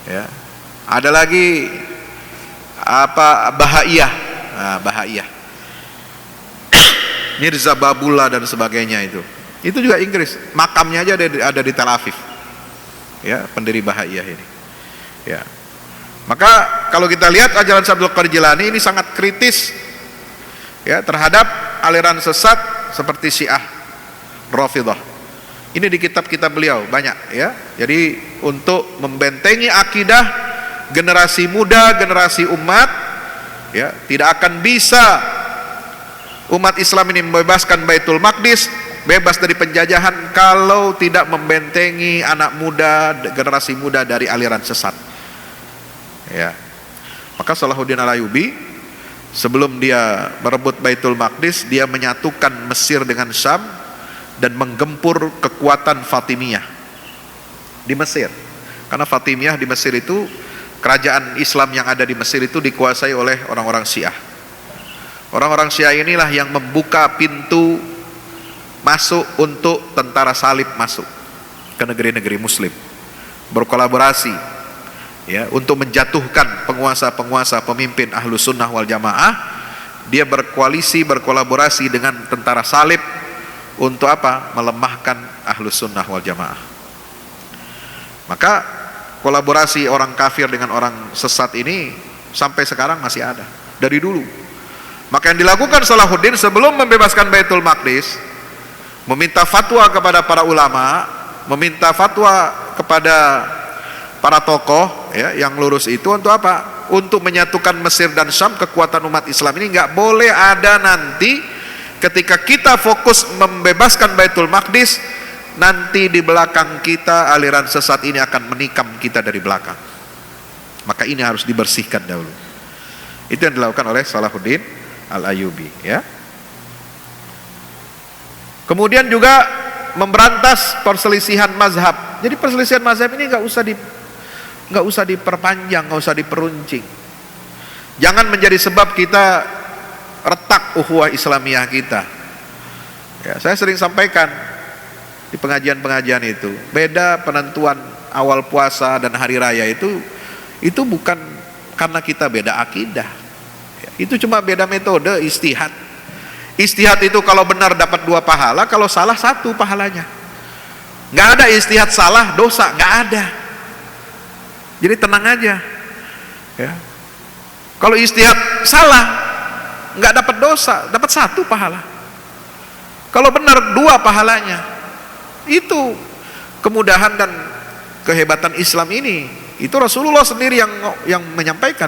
ya. Ada lagi apa, Bahaiyah. Nah, Bahaiyah Mirza Babullah dan sebagainya itu juga Inggris. Makamnya aja ada di Tel Aviv ya, pendiri Bahaiyah ini. Ya. Maka kalau kita lihat ajaran Syekh Abdul Qadir Jilani ini sangat kritis ya terhadap aliran sesat seperti Syiah, Rafidhah. Ini di kitab-kitab beliau banyak ya. Jadi untuk membentengi akidah generasi muda, generasi umat ya, tidak akan bisa umat Islam ini membebaskan Baitul Maqdis, bebas dari penjajahan kalau tidak membentengi anak muda, generasi muda dari aliran sesat. Ya. Maka Salahuddin Al-Ayyubi sebelum dia merebut Baitul Maqdis, dia menyatukan Mesir dengan Syam dan menggempur kekuatan Fatimiyah di Mesir. Karena Fatimiyah di Mesir itu, kerajaan Islam yang ada di Mesir itu dikuasai oleh orang-orang Syiah. Orang-orang Syiah inilah yang membuka pintu masuk untuk tentara salib masuk ke negeri-negeri muslim, berkolaborasi ya untuk menjatuhkan penguasa-penguasa pemimpin Ahlus Sunnah wal Jamaah. Dia berkoalisi, berkolaborasi dengan tentara salib untuk apa? Melemahkan Ahlus Sunnah wal Jamaah. Maka kolaborasi orang kafir dengan orang sesat ini sampai sekarang masih ada dari dulu. Maka yang dilakukan Salahuddin sebelum membebaskan Baitul Maqdis, meminta fatwa kepada para ulama, meminta fatwa kepada para tokoh ya yang lurus itu untuk apa? Untuk menyatukan Mesir dan Syam, kekuatan umat Islam ini nggak boleh ada nanti ketika kita fokus membebaskan Baitul Maqdis, nanti di belakang kita aliran sesat ini akan menikam kita dari belakang. Maka ini harus dibersihkan dahulu. Itu yang dilakukan oleh Salahuddin Al-Ayyubi ya. Kemudian juga memberantas perselisihan mazhab. Jadi perselisihan mazhab ini nggak usah diperpanjang, nggak usah diperuncing. Jangan menjadi sebab kita retak ukhuwah Islamiyah kita. Ya, saya sering sampaikan di pengajian-pengajian itu, beda penentuan awal puasa dan hari raya itu bukan karena kita beda akidah. Ya, itu cuma beda metode istihad. Istihad itu kalau benar dapat 2 pahala, kalau salah 1 pahalanya. Nggak ada istihad salah dosa, nggak ada. Jadi tenang aja ya. Kalau istihad salah nggak dapat dosa, dapat 1 pahala. Kalau benar 2 pahalanya. Itu kemudahan dan kehebatan Islam ini. Itu Rasulullah sendiri yang menyampaikan,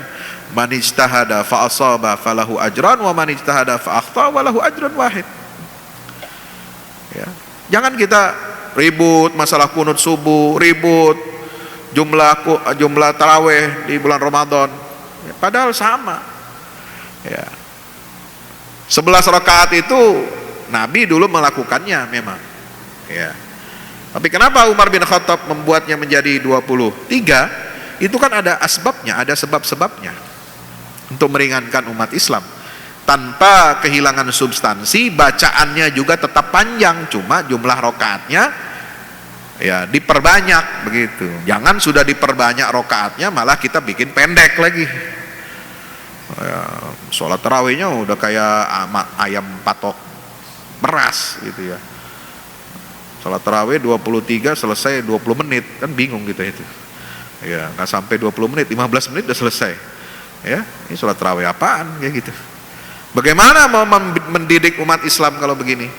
man ijtahada fa asaba falahu ajran wa man ijtahada fa akhta walahu ajrun wahid. Ya. Jangan kita ribut masalah kunut subuh, ribut jumlah tarawih di bulan Ramadan, ya, padahal sama ya. 11 rakaat itu Nabi dulu melakukannya memang ya. Tapi kenapa Umar bin Khattab membuatnya menjadi 23? Itu kan ada asbabnya, ada sebab-sebabnya untuk meringankan umat Islam tanpa kehilangan substansi. Bacaannya juga tetap panjang, cuma jumlah rakaatnya ya diperbanyak begitu. Jangan sudah diperbanyak rakaatnya malah kita bikin pendek lagi ya, sholat tarawihnya udah kayak ayam patok beras gitu ya. Sholat tarawih 23 selesai 20 menit, kan bingung gitu itu ya, nggak sampai 20 menit, 15 menit udah selesai ya. Ini sholat tarawih apaan kayak gitu. Bagaimana mau mendidik umat Islam kalau begini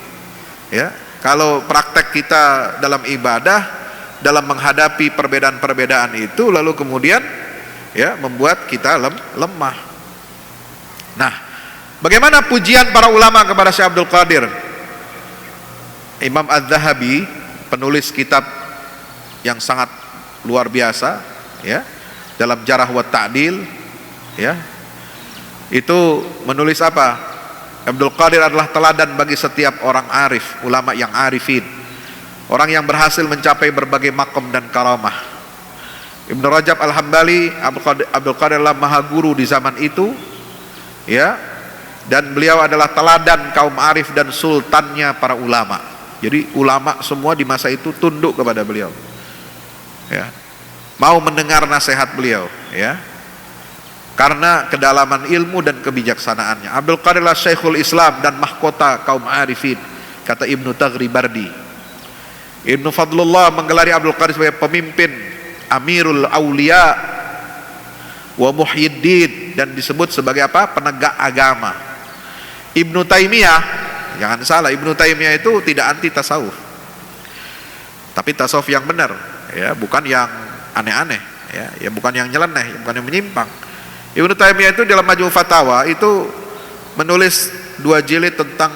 ya? Kalau praktek kita dalam ibadah, dalam menghadapi perbedaan-perbedaan itu, lalu kemudian ya membuat kita lemah. Nah, bagaimana pujian para ulama kepada Syekh Abdul Qadir? Imam Az-Zahabi, penulis kitab yang sangat luar biasa ya, dalam Jarh wa Ta'dil ya, itu menulis apa? Abdul Qadir adalah teladan bagi setiap orang arif, ulama yang arifin, orang yang berhasil mencapai berbagai makom dan karamah. Ibnu Rajab Al-Hambali, Abdul Qadir adalah maha guru di zaman itu ya, dan beliau adalah teladan kaum arif dan sultannya para ulama. Jadi ulama semua di masa itu tunduk kepada beliau ya, mau mendengar nasihat beliau ya, karena kedalaman ilmu dan kebijaksanaannya. Abdul Qadir adalah Syekhul Islam dan mahkota kaum arifin, kata Ibnu Taghribardi Ibnu Fadlullah menggelari Abdul Qadir sebagai pemimpin Amirul Aulia wa Muhyiddin, dan disebut sebagai apa? Penegak agama. Ibnu Taimiyah, jangan salah, Ibnu Taimiyah itu tidak anti tasawuf, tapi tasawuf yang benar, ya, bukan yang aneh-aneh, ya bukan yang nyeleneh, bukan yang menyimpang. Ibnu Taimiyah itu dalam Majmu' Fatawa itu menulis 2 jilid tentang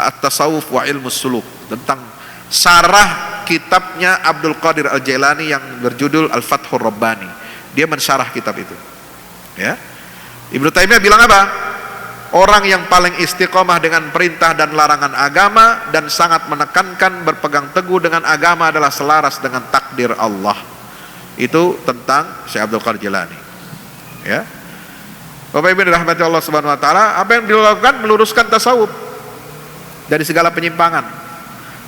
at-tasawuf wa ilmus suluk, tentang syarah kitabnya Abdul Qadir Al-Jailani yang berjudul Al-Fathur Rabbani. Dia mensyarah kitab itu, ya. Ibnu Taimiyah bilang apa? Orang yang paling istiqomah dengan perintah dan larangan agama dan sangat menekankan berpegang teguh dengan agama adalah selaras dengan takdir Allah. Itu tentang Syekh Abdul Qadir Jailani, ya. Bapak Ibu dirahmati Allah Subhanahu wa taala, apa yang dilakukan? Meluruskan tasawuf dari segala penyimpangan,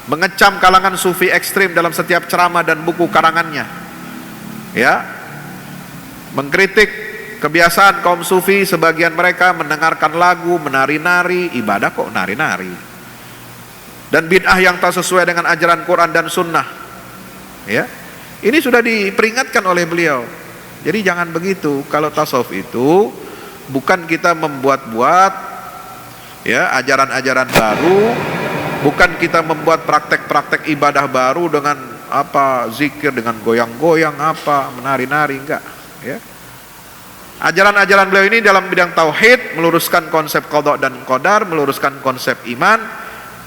mengecam kalangan sufi ekstrim dalam setiap ceramah dan buku karangannya, ya. Mengkritik kebiasaan kaum sufi, sebagian mereka mendengarkan lagu, menari-nari, ibadah kok nari-nari, dan bid'ah yang tak sesuai dengan ajaran Quran dan Sunnah, ya. Ini sudah diperingatkan oleh beliau. Jadi jangan begitu. Kalau tasawuf itu bukan kita membuat-buat, ya, ajaran-ajaran baru, bukan kita membuat praktek-praktek ibadah baru dengan apa, zikir dengan goyang-goyang, apa, menari-nari, enggak, ya. Ajaran-ajaran beliau ini dalam bidang tauhid, meluruskan konsep qada dan qadar, meluruskan konsep iman,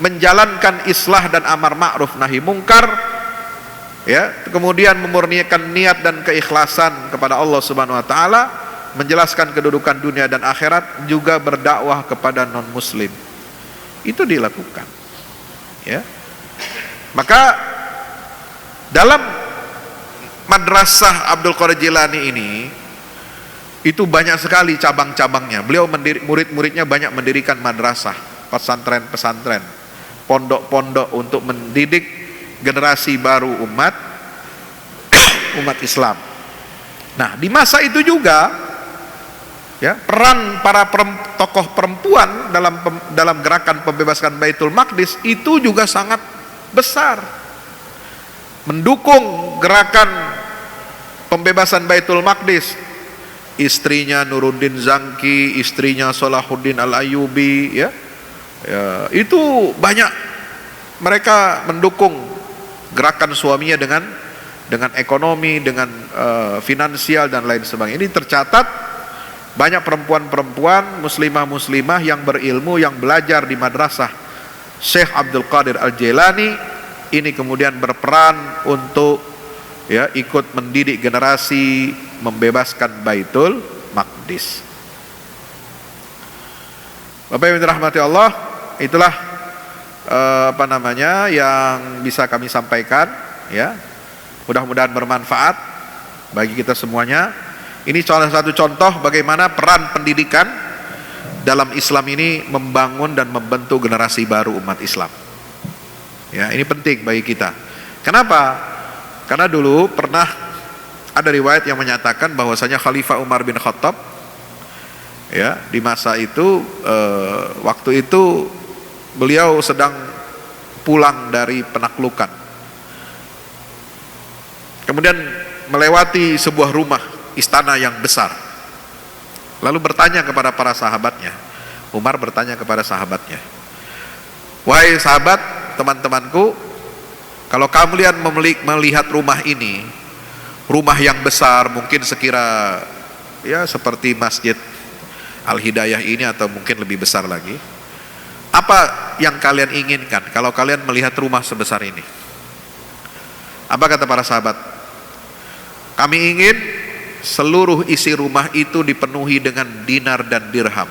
menjalankan islah dan amar ma'ruf nahi mungkar, ya, kemudian memurnikan niat dan keikhlasan kepada Allah Subhanahu wa taala, menjelaskan kedudukan dunia dan akhirat, juga berdakwah kepada non muslim. Itu dilakukan, ya. Maka dalam madrasah Abdul Qadir Jilani ini itu banyak sekali cabang-cabangnya. Beliau murid-muridnya banyak mendirikan madrasah, pesantren-pesantren, pondok-pondok untuk mendidik generasi baru umat Islam. Nah, di masa itu juga, ya, peran para tokoh perempuan dalam gerakan pembebasan Baitul Maqdis itu juga sangat besar, mendukung gerakan pembebasan Baitul Maqdis. Istrinya Nuruddin Zanki, istrinya Salahuddin Al-Ayyubi, ya, itu banyak mereka mendukung gerakan suaminya dengan ekonomi, dengan finansial dan lain sebagainya. Ini tercatat banyak perempuan-perempuan muslimah-muslimah yang berilmu, yang belajar di madrasah Syekh Abdul Qadir Al-Jailani ini kemudian berperan untuk, ya, ikut mendidik generasi membebaskan Baitul Maqdis. Bapak Ibu dirahmati Allah, itulah yang bisa kami sampaikan, ya. Mudah-mudahan bermanfaat bagi kita semuanya. Ini salah satu contoh bagaimana peran pendidikan dalam Islam ini membangun dan membentuk generasi baru umat Islam. Ya, ini penting bagi kita. Kenapa? Karena dulu pernah ada riwayat yang menyatakan bahwasanya Khalifah Umar bin Khattab, ya, di masa itu, waktu itu beliau sedang pulang dari penaklukan, kemudian melewati sebuah rumah istana yang besar, lalu bertanya kepada para sahabatnya. Umar bertanya kepada sahabatnya, "Wahai sahabat, teman-temanku, kalau kalian melihat rumah ini, rumah yang besar, mungkin sekira, ya, seperti Masjid Al-Hidayah ini atau mungkin lebih besar lagi, apa yang kalian inginkan kalau kalian melihat rumah sebesar ini?" Apa kata para sahabat? "Kami ingin seluruh isi rumah itu dipenuhi dengan dinar dan dirham.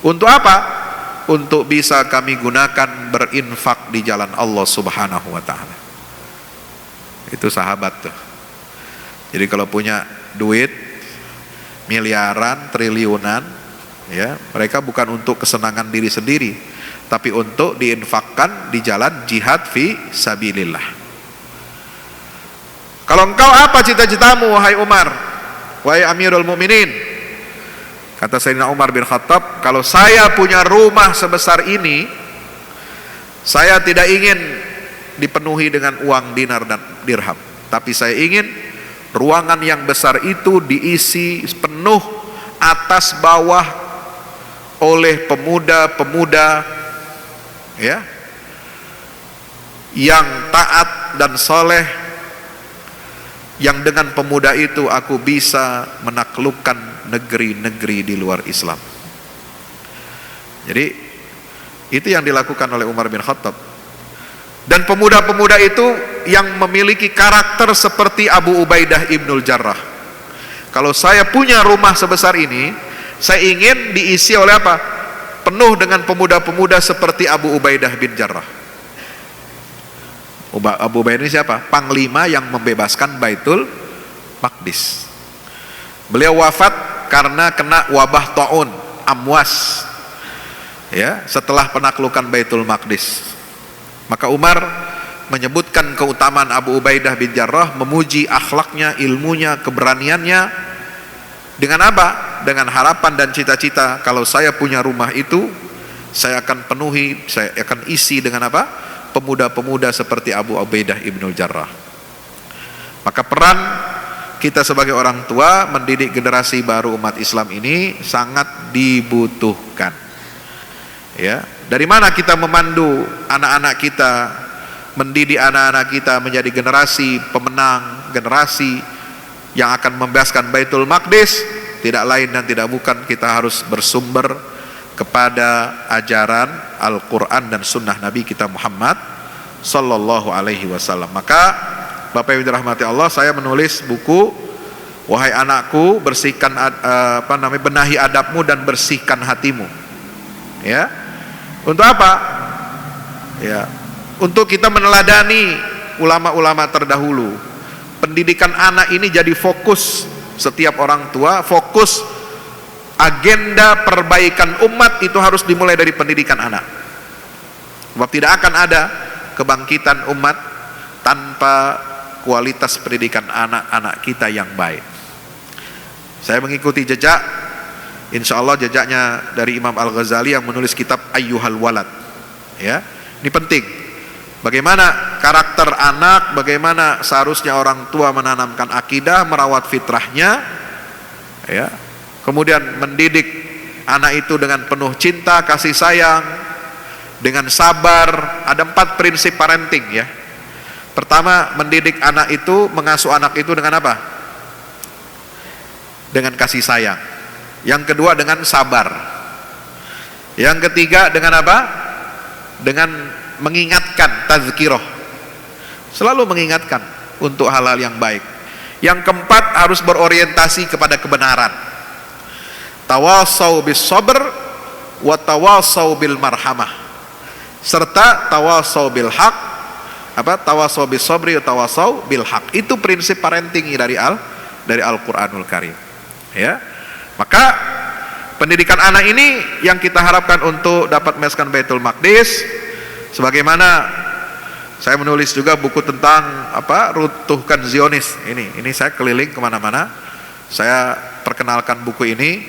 Untuk apa? Untuk bisa kami gunakan berinfak di jalan Allah Subhanahu wa taala." Itu sahabat tuh. Jadi kalau punya duit miliaran, triliunan, ya, mereka bukan untuk kesenangan diri sendiri, tapi untuk diinfakkan di jalan jihad fi sabilillah. "Kalau engkau, apa cita-citamu wahai Umar, wahai Amirul Mukminin?" Kata Sayyidina Umar bin Khattab, "Kalau saya punya rumah sebesar ini, saya tidak ingin dipenuhi dengan uang dinar dan dirham, tapi saya ingin ruangan yang besar itu diisi penuh atas bawah oleh pemuda-pemuda ya yang taat dan soleh, yang dengan pemuda itu aku bisa menaklukkan negeri-negeri di luar Islam. Jadi itu yang dilakukan oleh Umar bin Khattab. Dan pemuda-pemuda itu yang memiliki karakter seperti Abu Ubaidah ibnul Jarrah. Kalau saya punya rumah sebesar ini, saya ingin diisi oleh apa? Penuh dengan pemuda-pemuda seperti Abu Ubaidah bin Jarrah. Abu Ubaidah ini siapa? Panglima yang membebaskan Baitul Maqdis. Beliau wafat karena kena wabah taun, amwas. Ya, setelah penaklukan Baitul Maqdis. Maka Umar menyebutkan keutamaan Abu Ubaidah bin Jarrah, memuji akhlaknya, ilmunya, keberaniannya. Dengan apa? Dengan harapan dan cita-cita, kalau saya punya rumah itu, saya akan penuhi, saya akan isi dengan apa? Pemuda-pemuda seperti Abu Ubaidah ibnul Jarrah. Maka peran kita sebagai orang tua mendidik generasi baru umat Islam ini sangat dibutuhkan. Ya, dari mana kita memandu anak-anak kita, mendidik anak-anak kita menjadi generasi pemenang, generasi yang akan membebaskan Baitul Maqdis? Tidak lain dan tidak bukan, kita harus bersumber kepada ajaran Al-Quran dan Sunnah Nabi kita Muhammad Sallallahu Alaihi Wasallam. Maka Bapak Ibu dirahmati Allah, saya menulis buku Wahai Anakku, bersihkan benahi adabmu dan bersihkan hatimu. Ya, untuk apa? Ya, untuk kita meneladani ulama-ulama terdahulu. Pendidikan anak ini jadi fokus setiap orang tua, fokus agenda perbaikan umat itu harus dimulai dari pendidikan anak. Sebab tidak akan ada kebangkitan umat tanpa kualitas pendidikan anak-anak kita yang baik. Saya mengikuti jejak, insya Allah jejaknya dari Imam Al-Ghazali yang menulis kitab Ayyuhal Walad. Ya, ini penting. Bagaimana karakter anak, bagaimana seharusnya orang tua menanamkan akidah, merawat fitrahnya, ya. Kemudian mendidik anak itu dengan penuh cinta, kasih sayang, dengan sabar. Ada 4 prinsip parenting ya. Pertama, mendidik anak itu, mengasuh anak itu dengan apa? Dengan kasih sayang. Yang kedua dengan sabar. Yang ketiga dengan apa? Dengan mengingatkan, tazkirah. Selalu mengingatkan untuk hal-hal yang baik. Yang keempat, harus berorientasi kepada kebenaran. Tawasau bis sabr wa tawasau bil marhamah. Serta tawasau bil haq. Tawasau bis sabri wa tawasau bil haq. Itu prinsip parenting dari Al-Qur'anul Karim. Ya. Maka pendidikan anak ini yang kita harapkan untuk dapat membebaskan Baitul Maqdis. Sebagaimana saya menulis juga buku tentang runtuhkan Zionis. Ini saya keliling kemana-mana. Saya perkenalkan buku ini,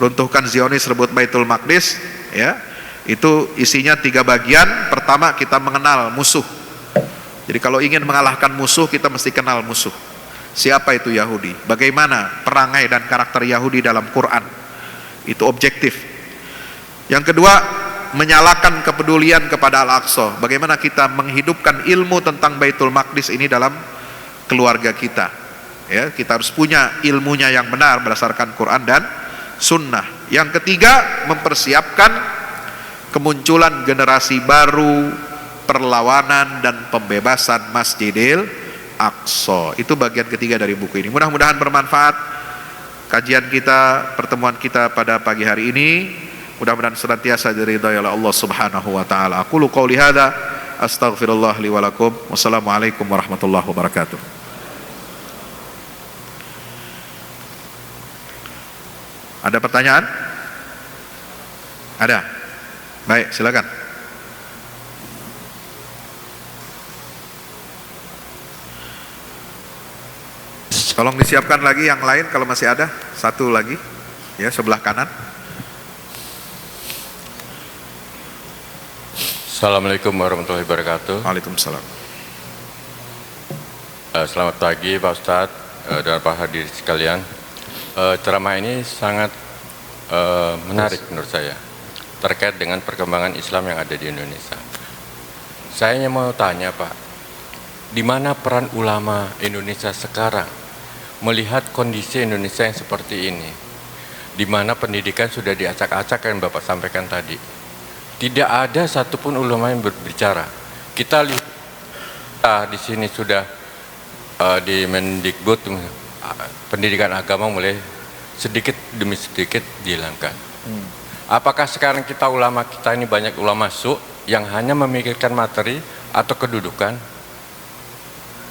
runtuhkan Zionis rebut Baitul Maqdis. Ya, itu isinya 3 bagian. Pertama, kita mengenal musuh. Jadi kalau ingin mengalahkan musuh, kita mesti kenal musuh. Siapa itu Yahudi? Bagaimana perangai dan karakter Yahudi dalam Quran? Itu objektif. Yang kedua, menyalakan kepedulian kepada Al-Aqsa. Bagaimana kita menghidupkan ilmu tentang Baitul Maqdis ini dalam keluarga kita. Ya, kita harus punya ilmunya yang benar berdasarkan Quran dan Sunnah. Yang ketiga, mempersiapkan kemunculan generasi baru, perlawanan dan pembebasan Masjidil Aqsa. Itu bagian ketiga dari buku ini. Mudah-mudahan bermanfaat kajian kita, pertemuan kita pada pagi hari ini. Mudah-mudahan senantiasa diridhai oleh Allah Subhanahu wa taala. Aqulu qouli hadza astaghfirullah li wa lakum. Wassalamualaikum warahmatullahi wabarakatuh. Ada pertanyaan? Ada? Baik, silakan. Tolong disiapkan lagi yang lain kalau masih ada. Satu lagi, ya, sebelah kanan. Assalamualaikum warahmatullahi wabarakatuh. Waalaikumsalam. Selamat pagi Pak Ustadz dan Pak hadirin sekalian. Ceramah ini sangat menarik menurut saya terkait dengan perkembangan Islam yang ada di Indonesia. Saya hanya mau tanya Pak, di mana peran ulama Indonesia sekarang melihat kondisi Indonesia yang seperti ini, di mana pendidikan sudah diacak-acak yang Bapak sampaikan tadi. Tidak ada satupun ulama yang berbicara. Kita lihat di sini sudah di Mendikbud pendidikan agama mulai sedikit demi sedikit dihilangkan. Apakah sekarang ulama kita ini banyak ulama su yang hanya memikirkan materi atau kedudukan?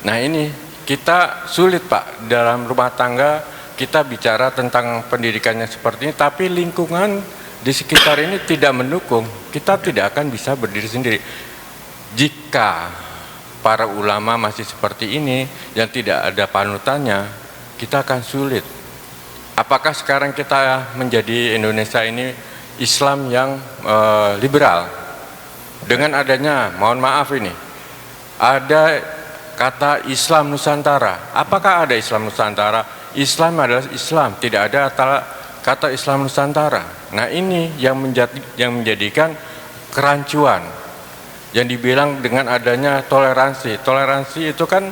Nah ini kita sulit Pak, dalam rumah tangga kita bicara tentang pendidikannya seperti ini, tapi lingkungan di sekitar ini tidak mendukung. Kita tidak akan bisa berdiri sendiri. Jika para ulama masih seperti ini, yang tidak ada panutannya, kita akan sulit. Apakah sekarang kita menjadi Indonesia ini Islam yang liberal? Dengan adanya, mohon maaf ini, ada kata Islam Nusantara. Apakah ada Islam Nusantara? Islam adalah Islam, tidak ada kata Islam Nusantara. Nah ini yang menjadikan kerancuan. Yang dibilang dengan adanya toleransi. Toleransi itu kan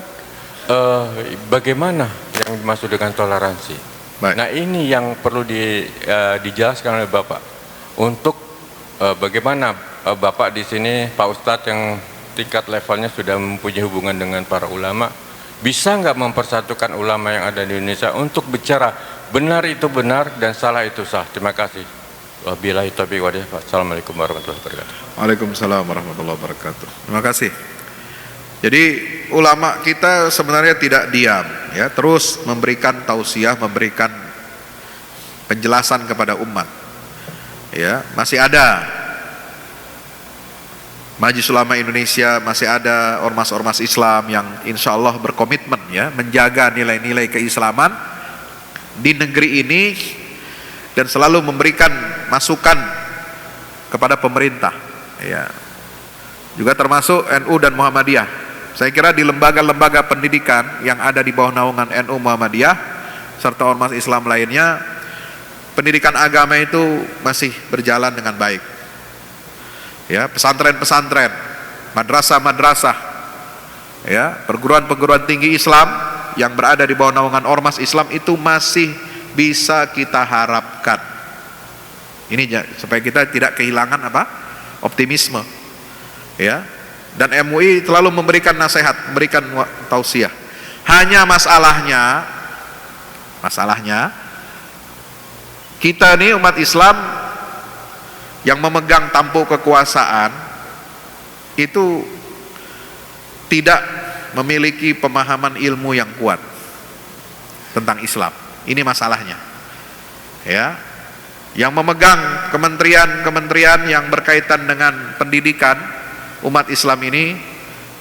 bagaimana yang dimaksud dengan toleransi? Baik. Nah ini yang perlu dijelaskan oleh Bapak. Untuk bagaimana Bapak di sini, Pak Ustadz yang tingkat levelnya sudah mempunyai hubungan dengan para ulama, bisa nggak mempersatukan ulama yang ada di Indonesia untuk bicara benar itu benar dan salah itu salah. Terima kasih. Wabillahi taufiq wal hidayah. Assalamualaikum warahmatullahi wabarakatuh. Waalaikumsalam warahmatullahi wabarakatuh. Terima kasih. Jadi ulama kita sebenarnya tidak diam, ya, terus memberikan tausiah, memberikan penjelasan kepada umat. Ya, masih ada Majelis Ulama Indonesia, masih ada ormas-ormas Islam yang insya Allah berkomitmen ya menjaga nilai-nilai keislaman di negeri ini dan selalu memberikan masukan kepada pemerintah ya. Juga termasuk NU dan Muhammadiyah. Saya kira di lembaga-lembaga pendidikan yang ada di bawah naungan NU Muhammadiyah serta ormas Islam lainnya, pendidikan agama itu masih berjalan dengan baik. Ya, pesantren-pesantren, madrasah-madrasah, ya, perguruan-perguruan tinggi Islam yang berada di bawah naungan ormas Islam itu masih bisa kita harapkan. Ini supaya kita tidak kehilangan optimisme. Ya. Dan MUI selalu memberikan nasihat, memberikan tausiah. Hanya masalahnya kita nih umat Islam yang memegang tampuk kekuasaan itu tidak memiliki pemahaman ilmu yang kuat tentang Islam. Ini masalahnya. Ya. Yang memegang kementerian-kementerian yang berkaitan dengan pendidikan umat Islam ini,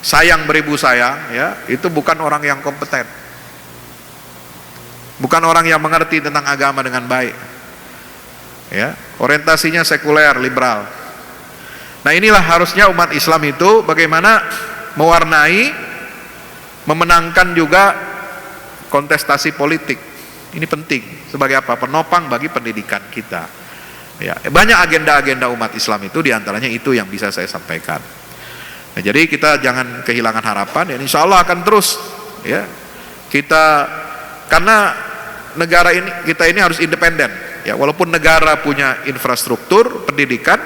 sayang beribu sayang, ya, itu bukan orang yang kompeten. Bukan orang yang mengerti tentang agama dengan baik. Ya, orientasinya sekuler, liberal. Nah, inilah harusnya umat Islam itu bagaimana mewarnai, memenangkan juga kontestasi politik. Ini penting sebagai apa? Penopang bagi pendidikan kita. Ya, banyak agenda-agenda umat Islam itu, diantaranya itu yang bisa saya sampaikan. Nah, jadi kita jangan kehilangan harapan. Dan insya Allah akan terus. Ya, kita karena negara ini kita ini harus independen. Ya, walaupun negara punya infrastruktur pendidikan,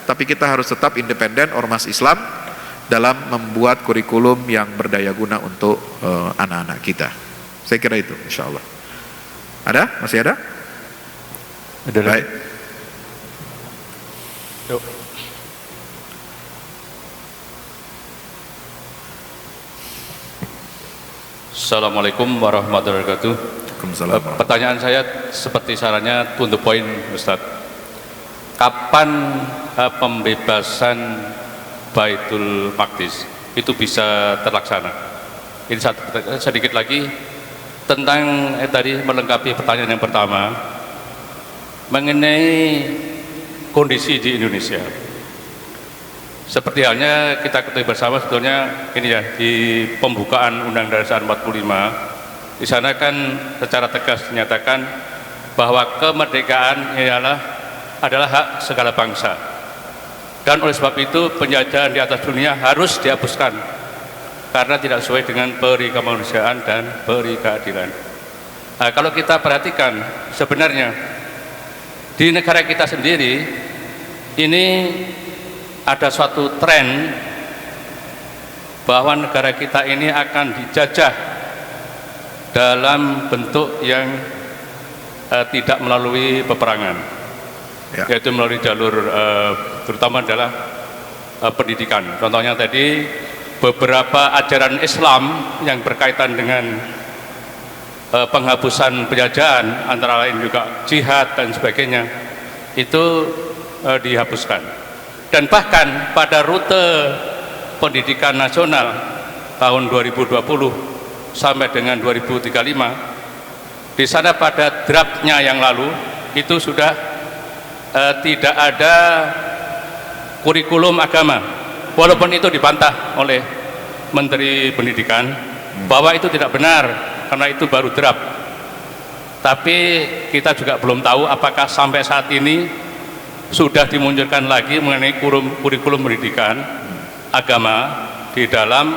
tapi kita harus tetap independen ormas Islam dalam membuat kurikulum yang berdaya guna untuk anak-anak kita. Saya kira itu, insya Allah. Ada? Masih ada? Ada. Baik. Yuk. Assalamualaikum warahmatullahi wabarakatuh. Pertanyaan saya seperti sarannya to the point, Ustadz. Kapan pembebasan Baitul Maqdis itu bisa terlaksana? Ini sedikit lagi tentang tadi melengkapi pertanyaan yang pertama mengenai kondisi di Indonesia. seperti halnya kita ketahui bersama sebetulnya ini ya, di pembukaan Undang-Undang Dasar 45 di sana kan secara tegas dinyatakan bahwa kemerdekaan adalah hak segala bangsa, dan oleh sebab itu penjajahan di atas dunia harus dihapuskan karena tidak sesuai dengan peri kemanusiaan dan peri keadilan. Nah, kalau kita perhatikan sebenarnya di negara kita sendiri ini ada suatu tren bahwa negara kita ini akan dijajah dalam bentuk yang tidak melalui peperangan, yaitu melalui jalur terutama adalah pendidikan. Contohnya tadi beberapa ajaran Islam yang berkaitan dengan penghapusan penjajahan, antara lain juga jihad dan sebagainya, itu dihapuskan. Dan bahkan pada rute pendidikan nasional tahun 2020 sampai dengan 2035, di sana pada draftnya yang lalu itu sudah tidak ada kurikulum agama, walaupun itu dibantah oleh Menteri Pendidikan bahwa itu tidak benar karena itu baru draft. Tapi kita juga belum tahu apakah sampai saat ini sudah dimunculkan lagi mengenai kurikulum pendidikan agama di dalam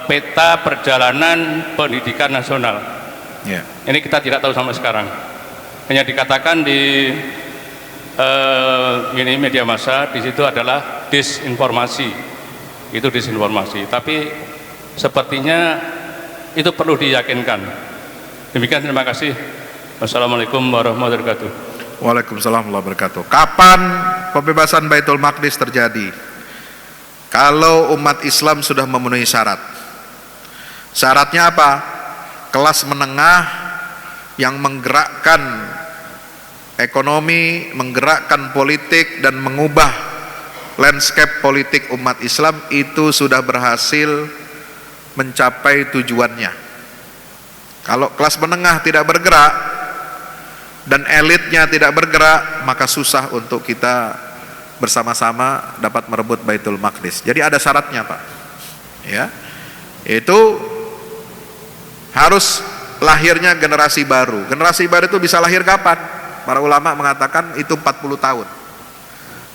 peta perjalanan pendidikan nasional. Ini kita tidak tahu sampai sekarang. Hanya dikatakan di ini media massa, di situ adalah disinformasi. Itu disinformasi. Tapi sepertinya itu perlu diyakinkan. Demikian, terima kasih. Wassalamualaikum warahmatullahi wabarakatuh. Waalaikumsalam warahmatullahi wabarakatuh. Kapan pembebasan Baitul Maqdis terjadi? Kalau umat Islam sudah memenuhi syarat. Syaratnya apa? Kelas menengah yang menggerakkan ekonomi, menggerakkan politik dan mengubah landscape politik umat Islam itu sudah berhasil mencapai tujuannya. Kalau kelas menengah tidak bergerak dan elitnya tidak bergerak, maka susah untuk kita bersama-sama dapat merebut Baitul Maqdis. Jadi ada syaratnya, Pak. Ya. Itu harus lahirnya generasi baru. Generasi baru itu bisa lahir kapan? Para ulama mengatakan itu 40 tahun.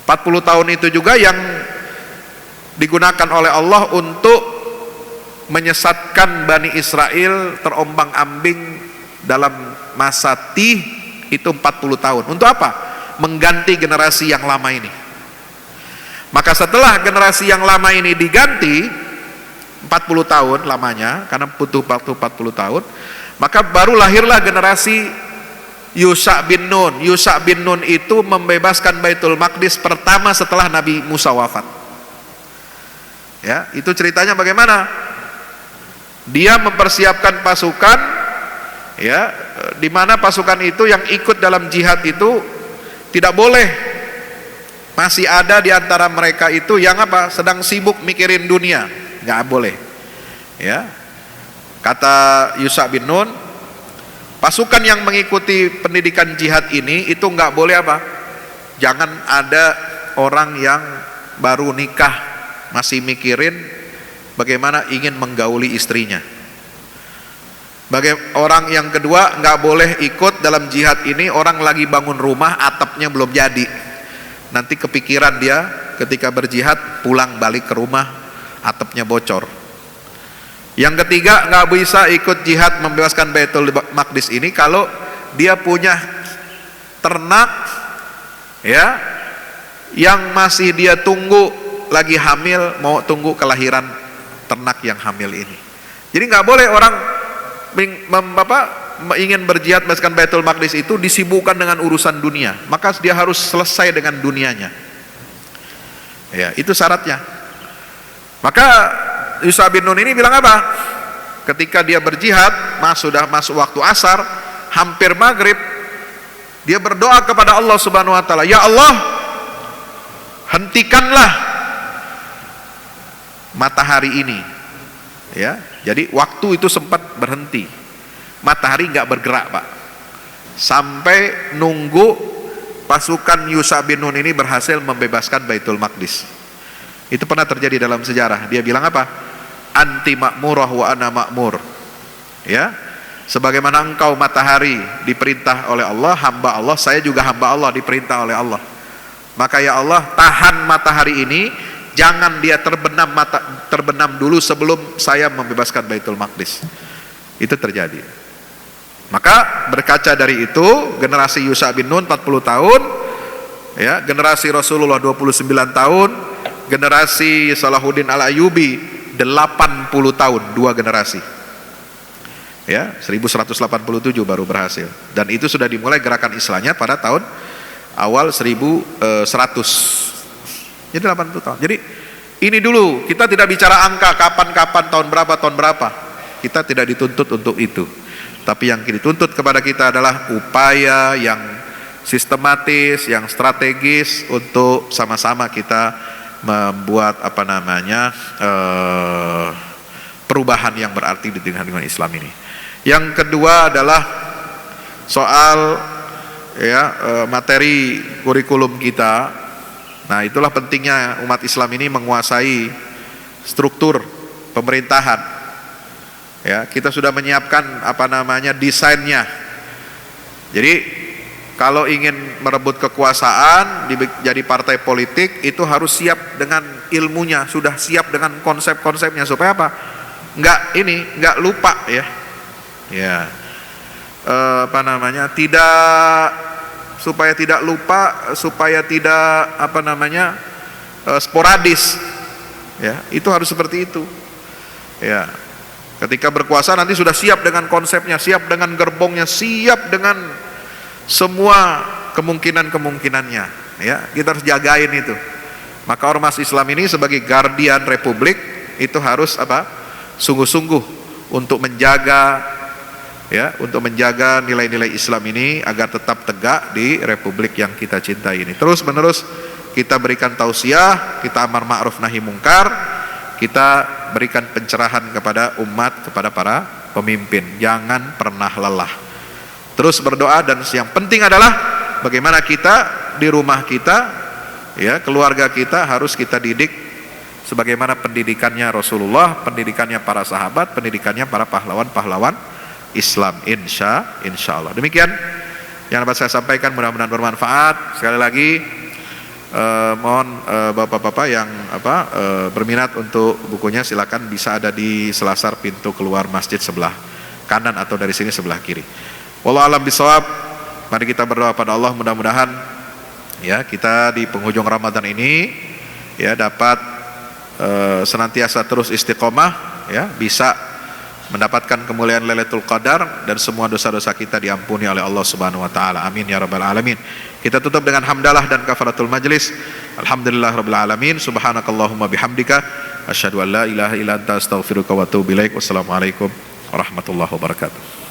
40 tahun itu juga yang digunakan oleh Allah untuk menyesatkan Bani Israel terombang-ambing dalam masa Tih, itu 40 tahun. Untuk apa? Mengganti generasi yang lama ini. Maka setelah generasi yang lama ini diganti 40 tahun lamanya, karena butuh waktu 40 tahun, maka baru lahirlah generasi Yusha bin Nun. Yusha bin Nun itu membebaskan Baitul Maqdis pertama setelah Nabi Musa wafat. Ya, itu ceritanya bagaimana? Dia mempersiapkan pasukan, ya, di mana pasukan itu yang ikut dalam jihad itu tidak boleh. Masih ada di antara mereka itu yang apa? Sedang sibuk mikirin dunia, nggak boleh. Ya, kata Yusha bin Nun, pasukan yang mengikuti pendidikan jihad ini itu nggak boleh apa? Jangan ada orang yang baru nikah masih mikirin bagaimana ingin menggauli istrinya. Orang yang kedua nggak boleh ikut dalam jihad ini orang lagi bangun rumah, atapnya belum jadi. Nanti kepikiran dia ketika berjihad, pulang balik ke rumah atapnya bocor. Yang ketiga, nggak bisa ikut jihad membebaskan Baitul Maqdis ini kalau dia punya ternak, ya, yang masih dia tunggu lagi hamil, mau tunggu kelahiran ternak yang hamil ini. Jadi nggak boleh orang ingin berjihad membebaskan Baitul Maqdis itu disibukkan dengan urusan dunia, maka dia harus selesai dengan dunianya. Ya, itu syaratnya. Maka Yusha bin Nun ini bilang apa? Ketika dia berjihad, sudah masuk waktu asar, hampir maghrib, dia berdoa kepada Allah Subhanahu Wa Taala, ya Allah, hentikanlah matahari ini. Ya, jadi waktu itu sempat berhenti, matahari nggak bergerak, Pak, sampai nunggu pasukan Yusha bin Nun ini berhasil membebaskan Baitul Maqdis. Itu pernah terjadi dalam sejarah. Dia bilang apa? Anti makmurah wa ana makmur. Ya, sebagaimana engkau matahari diperintah oleh Allah, hamba Allah, saya juga hamba Allah, diperintah oleh Allah. Maka ya Allah, tahan matahari ini, jangan dia terbenam dulu sebelum saya membebaskan Baitul Maqdis. Itu terjadi. Maka berkaca dari itu, generasi Yusha bin Nun 40 tahun, ya, generasi Rasulullah 29 tahun, generasi Salahuddin Al-Ayyubi 80 tahun, 2 generasi. Ya, 1187 baru berhasil. Dan itu sudah dimulai gerakan Islamnya pada tahun awal 1100. Jadi 80 tahun. Jadi ini dulu, kita tidak bicara angka kapan-kapan, tahun berapa. Kita tidak dituntut untuk itu. Tapi yang dituntut kepada kita adalah upaya yang sistematis, yang strategis untuk sama-sama kita membuat perubahan yang berarti di tengah Islam ini. Yang kedua adalah soal materi kurikulum kita. Nah, itulah pentingnya umat Islam ini menguasai struktur pemerintahan. Ya, kita sudah menyiapkan desainnya. Jadi kalau ingin merebut kekuasaan jadi partai politik, itu harus siap dengan ilmunya, sudah siap dengan konsep-konsepnya, supaya apa? Nggak lupa ya. Ya. Supaya tidak lupa, supaya tidak sporadis. Ya, itu harus seperti itu. Ya. Ketika berkuasa nanti sudah siap dengan konsepnya, siap dengan gerbongnya, siap dengan semua kemungkinan-kemungkinannya. Ya, kita harus jagain itu. Maka ormas Islam ini sebagai guardian republik itu harus sungguh-sungguh untuk menjaga nilai-nilai Islam ini agar tetap tegak di republik yang kita cintai ini. Terus menerus kita berikan tausiah, kita amar ma'ruf nahi mungkar, kita berikan pencerahan kepada umat, kepada para pemimpin. Jangan pernah lelah. Terus berdoa, dan yang penting adalah bagaimana kita di rumah kita, ya, keluarga kita harus kita didik sebagaimana pendidikannya Rasulullah, pendidikannya para sahabat, pendidikannya para pahlawan-pahlawan Islam. Insya Allah. Demikian yang dapat saya sampaikan, mudah-mudahan bermanfaat. Sekali lagi mohon bapak-bapak yang berminat untuk bukunya, silakan bisa ada di selasar pintu keluar masjid sebelah kanan atau dari sini sebelah kiri. Wallahu a'lam bishawab. Mari kita berdoa pada Allah, mudah-mudahan ya kita di penghujung Ramadan ini ya dapat senantiasa terus istiqomah, ya, bisa mendapatkan kemuliaan Lailatul Qadar dan semua dosa-dosa kita diampuni oleh Allah Subhanahu wa taala. Amin ya rabbal alamin. Kita tutup dengan hamdalah dan kafaratul majlis. Alhamdulillah rabbil alamin. Subhanakallahumma bihamdika asyhadu an la ilaha illa anta astaghfiruka wa atubu ilaik. Wassalamualaikum warahmatullahi wabarakatuh.